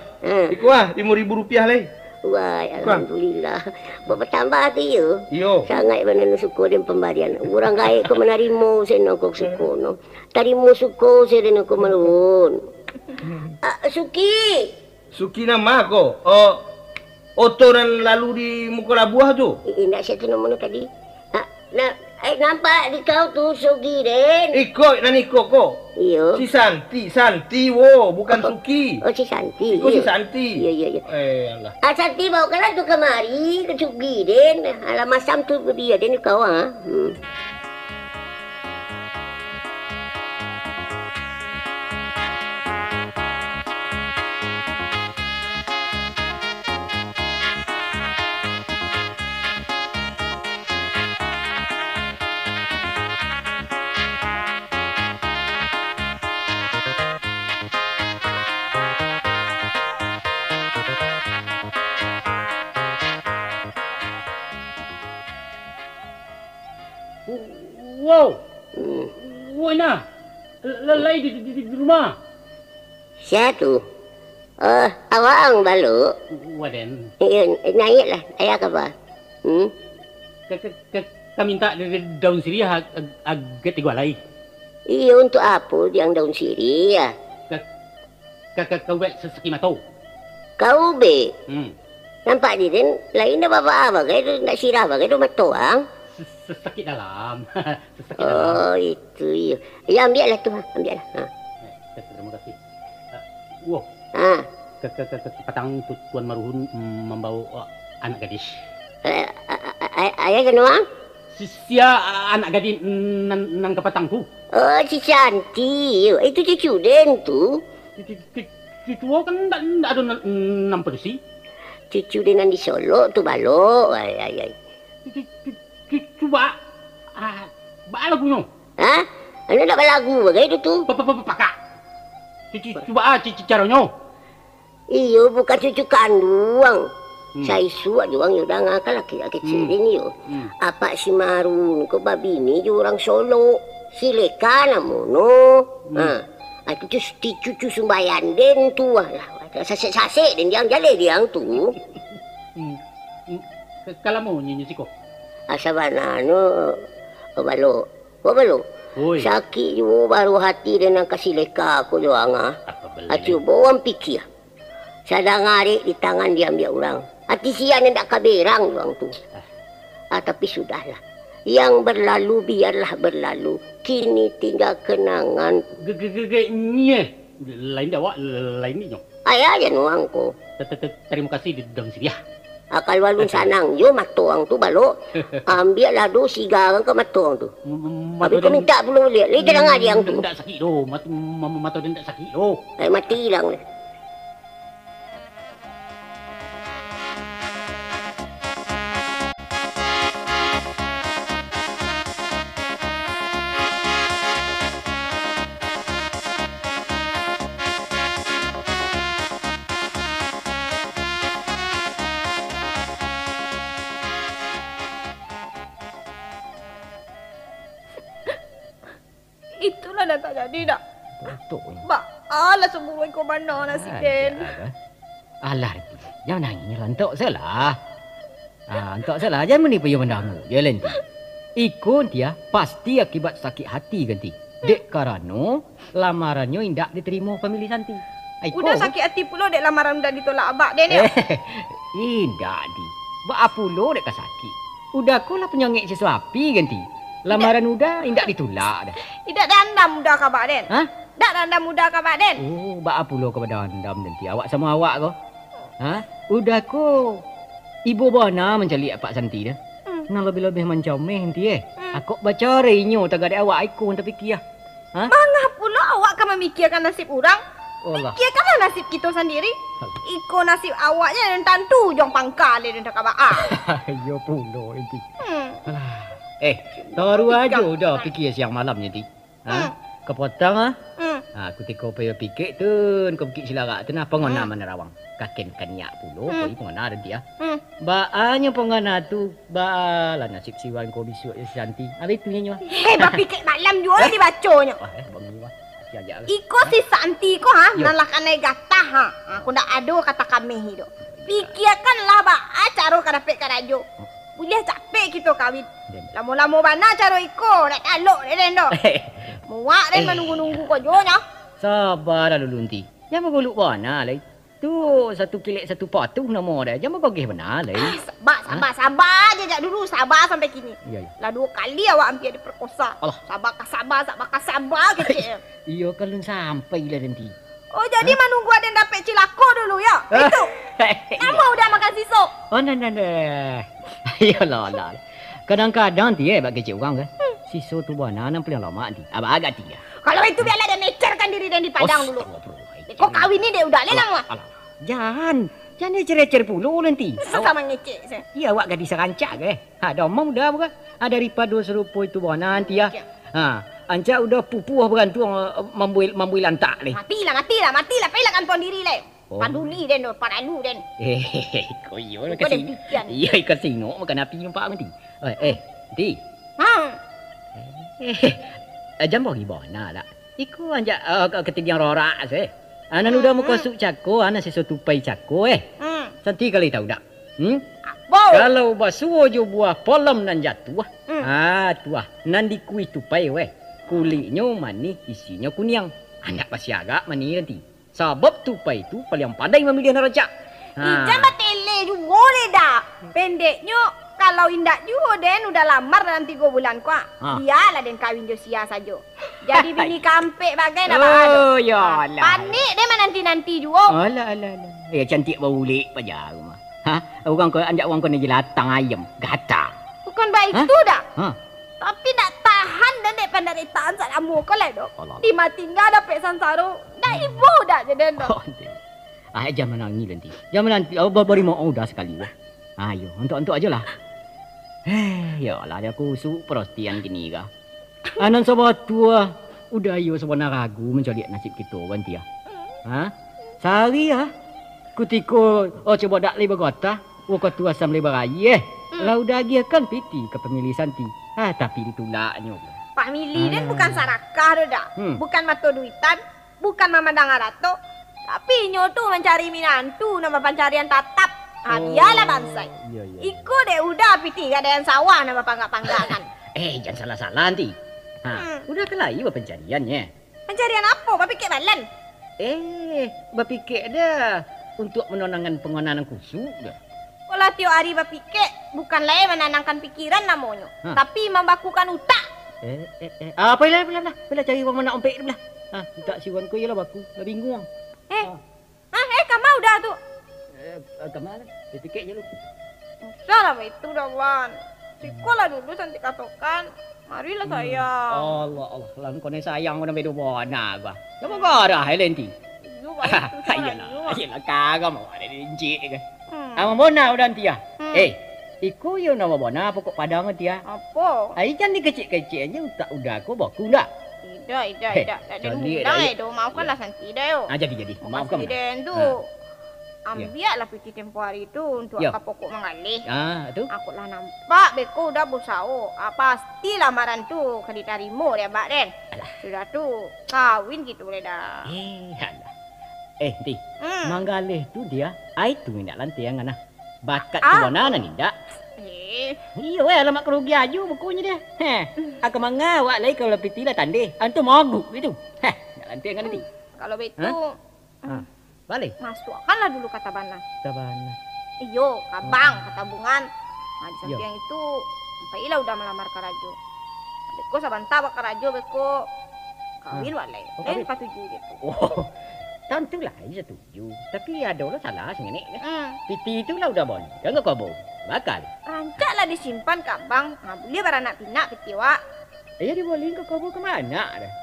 Iku Rp5.000 lai. Wah, alhamdulillah. Bapak tambah tu ya. Iyo. Sangat benar suku dan pemberian. Orang kaya ko menarimo seno kok suku no. Tarimo suku seno ko marun. Suki nama ko. Otoran lalu di muka labuah tu. Indak saya tu nama tadi. Nampak di kau tu Suki den. Iko ko. Iyo. Si Santi wo, bukan Suki. Si Santi. Si Santi. Iya. Allah. Santi bawa kalah tu kemari ke Suki den. Alah masam tu dia den kau Wow. Woi nah. Lelai di rumah. Siapa? Awang balu. Waden. Naiklah. Ayah apa? Kami minta daun sirih agak tiga lagi. Iya, untuk apa yang daun sirih ya? Kau buat sesaki matau. Kau be? Nampak dia kan lain dah apa-apa kan? Nak sirah apa kan? Dia matoang. Sakit dalam. Oh, itu ya. Ya, ambil lah tu. Ambil lah. Terima kasih. Wow. Petang Tuan Maruhun membawa anak gadis. Ayah kenapa? Sia anak gadis nang kepatangku. Oh, si Santi. Itu cucu Den tu. Cucu kan tak ada nampak sih. Cucu dengan di Solo tu balok. Cuba lagunya. Hah? Anda nak lagu bagai tu? Pakak. Cuba caranya. Iyo, bukan cucu kandung. Saya suat juga yang udah ngakal laki-laki kecil ini yo. Apa si Marun ke babi ni je orang Solo. Si Leka namono. Itu cucu Sumbayan Den tu lah. Sasek-sasek dan yang jale dia tu. Kalau mau nyanyi siko. Asa banano. Balo. Sakit juga baru hati dengan kasih Leka aku doang coba orang fikir. Sadang hari di tangan dia ambil orang. Hati sian yang tak kaberang doang tu. Tapi sudahlah. Yang berlalu biarlah berlalu. Kini tinggal kenangan. Nye. Lain dah wak, lain ni nyok. Ayah aja nuang ko. Terima kasih di dalam sini ya. Akal walun sanang yo matuang tu balok. Ambil lah do sigarang ke matuang tu. Tapi kau minta belum lihat. Lihat jangan ada yang tu. Tak sakit do. Matu dia tak sakit do. Mati hilang. Itulah dah tak jadi dah. Betul. Mbak, alah semua kau mana nasib Den. Alah, jangan nangis lah. Entok salah. Entok salah. Jangan menipu yang mendangu. Ya, Lenti. Ikut dia pasti akibat sakit hati ganti. Dek karena lamarannya indak diterima pemilih Santi. Udah sakit hati pula dek lamaran udah ditolak abak Den ya. Indak di. Ba pula dek sakit. Udah kau lah penyongek sesuapi ganti. Lamaran udah indak ditolak dah. Tidak dandam udah kah Pak Den? Hah? Tak dandam udah kah Pak Den? Oh, ba pula kau dandam nanti. Awak sama awak kau. Hah? Udah kau. Ibu Bona mencari Pak Santi dah. Nak lebih-lebih mencomeh nanti Aku baca rinyo tagad awak ikut tapi kia. Hah? Mana pula awak kan memikirkan nasib orang? Allah. Fikirkanlah nasib kita sendiri. Iko nasib awaknya dan tantu jong pangkal dan tak kabaa. Ya pula nanti. Taruh aja dah fikir siang malam nanti. Kepotong aku tiko payah pikir tu, kau fikir silarak tu nak pengona mana rawang. Kaken kanyak pulo, kau pengona nanti ya. Baanya pengona tu, balah nasib siwan kau bisuk Santi. Habis tu nyanyi. Bah pikir malam juga dibacanya. Iko si Santi ko nalakan ay gatah Aku ndak ada kata kami hidup. Pikirkanlah ba caro kadapet kadajo. Boleh capek kita kawin. Lama-lama bana caro iko nak taluk den do. Muak den menunggu-nunggu ko jo nya. Sabar dulu nanti. Jangan goluk bana lai. Tu satu kilek satu patuh nama dah. Jangan gogeh benar lai. Sabar je jak dulu. Sabar sampai kini. Ya. Lah 2 kali awak hampir diperkosa. Sabar kecil. Iya kalau sampai lah nanti. Oh jadi menunggu ada dapat cilako dulu ya. Itu. Kamu udah makan sisuk. Oh nah. Yalah. Kadang-kadang dia bagi cik orang kan. Sisuk tu buah nanam paling lama nanti. Abang agak dia. Kalau itu biarlah dia mecerkan diri dan di padang dulu. Kok kawin ni dia udah lelang lah. Jangan dia cerai-cerai puluh nanti. Sama ngecek saya. Ya awak gadis serancak ke? Dah omong dah bukan? Daripada serupa itu buah nanti ya. Ancak udah pupuh berantung membuil lantak ni. Matilah. Pailah kan tuan diri le. Paduli den do, padalu den. Kau iyo nak kasi. Iya kasi no makan api nyumpak nanti. Nanti. Jam bagi bona lah. Iku anjak ketigang rorak sih. Anan udah mau kasuk cako, anan sesuatu tupai cako Santi kali tahu tak? Kalau basuh jo buah polam nan jatuh. Tuah nan dikui tupai kulitnya manis, isinya kuning. Anak pasti agak manis nanti. Sebab tupai itu paling pandai memilih neraca. Ijan batele ju boleh dah. Pendeknya kalau indak juga Den udah lamar dalam 3 bulan kuah. Biarlah Den kawin jo sia saja. Jadi bini kampek bagai nak ada. Oh ya lah. Panik dia nanti juga. Alah. Ya cantik baulik pajar rumah. Orang kau anjak orang kau ni jelatang ayam, gata. Bukan baik tu dah. Tapi nak tahan dan dek penderitaan salamu kau lah dok. Di mati tinggal dapat sansaro. Dah ibu dah jadi dok. Jangan menangis nanti. Jangan nanti. Baru mau udah sekali. Ayo, untuk aja lah. Ya lah, aku prostian gini kah. Anan sobat tua. Udah ayo sebenarnya ragu mencari nasib kita nanti ya. Sehari ya. Kutiko coba dak lebih kota. Kau tua sam lebih raya. Lah udah dia kan piti ke pemilih Santi. Tapi ditolaknya. Pak Mili dan bukan sarakah dah. Bukan mato duitan. Bukan memandang arato. Tapi nyo tu mencari minantu nama pencarian tatap. Biarlah bansai. Iku deh udah piti gak ada yang sawah nama panggak-panggangan. Jangan salah-salah nanti. Udah kelai pencariannya. Pencarian apa? Bapikir balan. Bapikir dah untuk menenangkan pengonanan kusuk dah. Kalau tiap hari bapikir bukan lain menenangkan pikiran namanya, tapi membakukan utak. Apa lah. Bila cari orang mana ompek belah. Tak siwan ko ialah baku. Dah bingung. Kamu udah tu. Kamu lah. Pikir je lu. Salah itu dah Wan. Sekolah dulu Santi katakan. Marilah sayang. Allah. Lalu kau ni sayang kau nak bedo bona gua. Apa kau dah Helenti? Ayolah kagak mau ada dincik ke. Ama bona udah nanti ya. Iku yo nama bona pokok padang nanti ya. Apa? Jangan dikecil-kecil aja udah aku baku dah. Tidak. Ada hutang itu. Maafkanlah Santi dah yo. Jadi. Maafkan. Presiden tu. Ambillah piti tempoh hari itu untuk akak pokok mengalih. Tu. Aku lah nampak beko udah bersau. Pasti lamaran tu kena diterima dia Mbak Den. Sudah tu kawin gitu boleh dah. Ti. Manggalih tu dia. Itu minat lantai yang mana. Bakat tu mana nindak. Iya alamak kerugi aja bukunya dia. Aku mangawak lagi kalau piti lah tandih. Antu mogok itu. Nak lantai yang nanti. Kalau begitu. Balik. Masukkanlah dulu kata Bana. Iyo, kabang, kata bungan. Di samping itu, Ila udah melamar ke Rajo. Beko sabantaba ke Rajo, beko kawin walai. Patuju gitu. Tentulah setuju. Tapi ada orang salah sengenek. Piti itulah udah boleh. Jangan kau bohong. Bakal. Rancaklah disimpan kabang. Boleh beranak pinak piti wak. Dibolehin ke kau ke mana dah?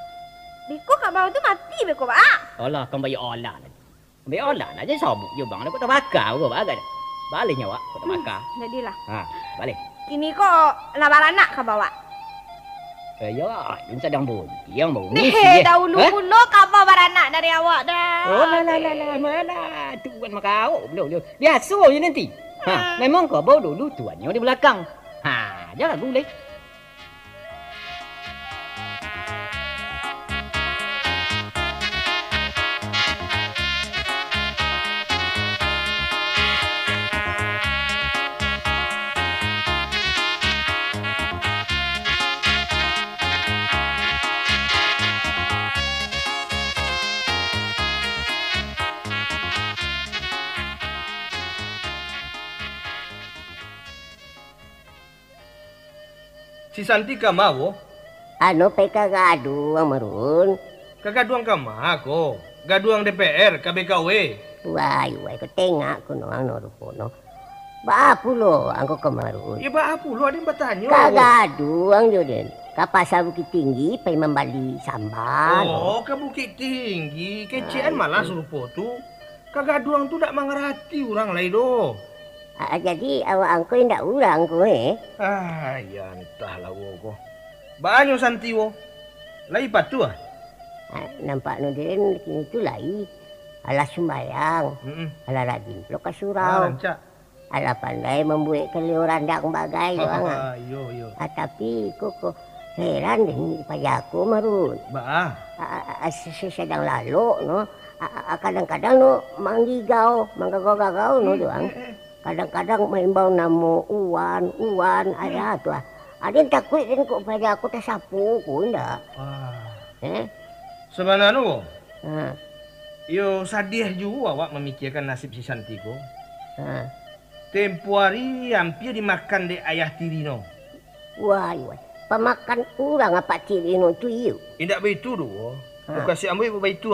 Beko kabang tu mati beko wak. Allah, kau bayar olah. Bayar olah aja sabuk je bang. Kau tak bakar kau bakar. Baliknya wak. Kau tak bakar. Jadilah. Balik. Kini kau nak beranak ke bawah? Ya, yang sedang yang bau. Dahulu pula kabar beranak dari awak dah. Mana tuan makau belum. Biasa je nanti. Memang kau bawa dulu tuannya di belakang. Jangan boleh. Si Santi ka mau? Ano pe kagaduang marun? Kagaduang ka ko. Gaduang DPR, KBKW. Wai, ko tengok ko no ano rupo no. Baapulo angko kamarun. Ya baapulo ada yang bertanya. Kagaduang jo den. Kapasa Bukit Tinggi pe membali sambal. Oh, ke Bukit Tinggi. Kecian malah serupo tu. Kagaduang tu tak mengerti orang lain do. Jadi awak angko ndak urang ko ya entahlah wo. Banyak Santi wo. Lai patu nampak no den kini tu lai. Ala sumbayang. Ala rajin lo ka surau. Ala pandai membuat kelioran dak bagai doang. Yo. Tapi koko Heran deh pada aku marun. Ba. Sedang lalu no. Kadang-kadang no manggigau, manggagau-gagau no doang. Kadang-kadang maimbau namo uwan ada tuh. Ada yang takut din kok pada aku tersapu ko ndak. Sebenarnya no. Yo sadih juga awak memikirkan nasib si Santi ko. Tempo hari hampir dimakan dek ayah Tirino. Wah, pemakan kurang apa Tirino tu yuk? Tidak begitu doh. Aku kasih ambil begitu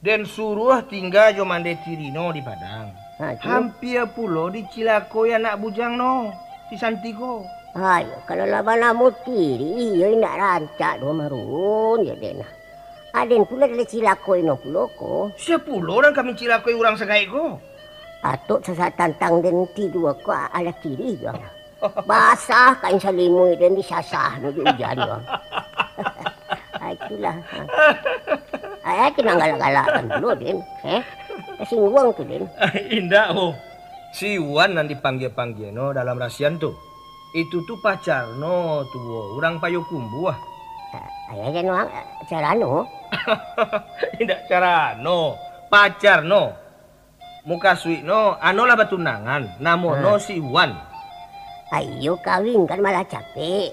Dan suruh tinggal jo mande Tirino di Padang. Hampir pulo di Cilakoi anak bujang no. Si Santi ko. Ayo, kalau lama namu tiri, iya nak rancak do marun ya dena. Aden pula dari Cilakoi no pulo ko. Siapa pulo orang kami Cilakoi orang segai ko. Atuk sesat tantang den tidur ko ala kiri jo. Basah kain selimut dan disasah no di hujan jo. Itulah. Ayah kena galak-galakan dulu den. Singwang tu den. Indah Si Wan yang dipanggil-panggil no dalam rasian tuh. Itu tuh pacar no tuh orang Payokumbu Ayah kan orang cara no. Tidak cara no. Pacar no. Muka suik no. Ano lah batunangan. Namo no si Wan. Ayo kawin kan malah capek.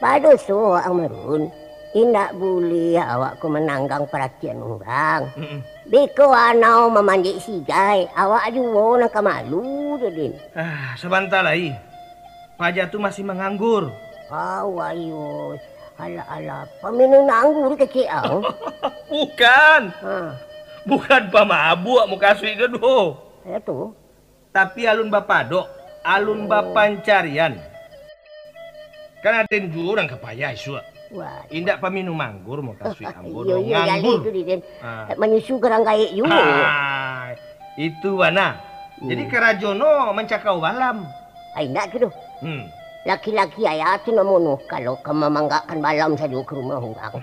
Pados so ang marun. Tidak boleh awak ko menanggang perhatian orang. Biko anau memandi sigai. Awak juga nak kamalu din. Sebentar lagi. Paja tu masih menganggur. Ayo. Ala, paminum anggur ke kiau? Bukan. Bukan pamabuk muka suik dodo. Itu. Tapi alun bapadok, alun bapancarian. Kan ada orang kepayah isu. Wah, indak paminum anggur muka suik anggur. Nganggur. Menyusu kerang gaya yu. Itu mana? Jadi kerajono mencakau balam. Indak gitu. Laki-laki ayah tu namono kalau kamu manggakan balam saja ke rumah orang.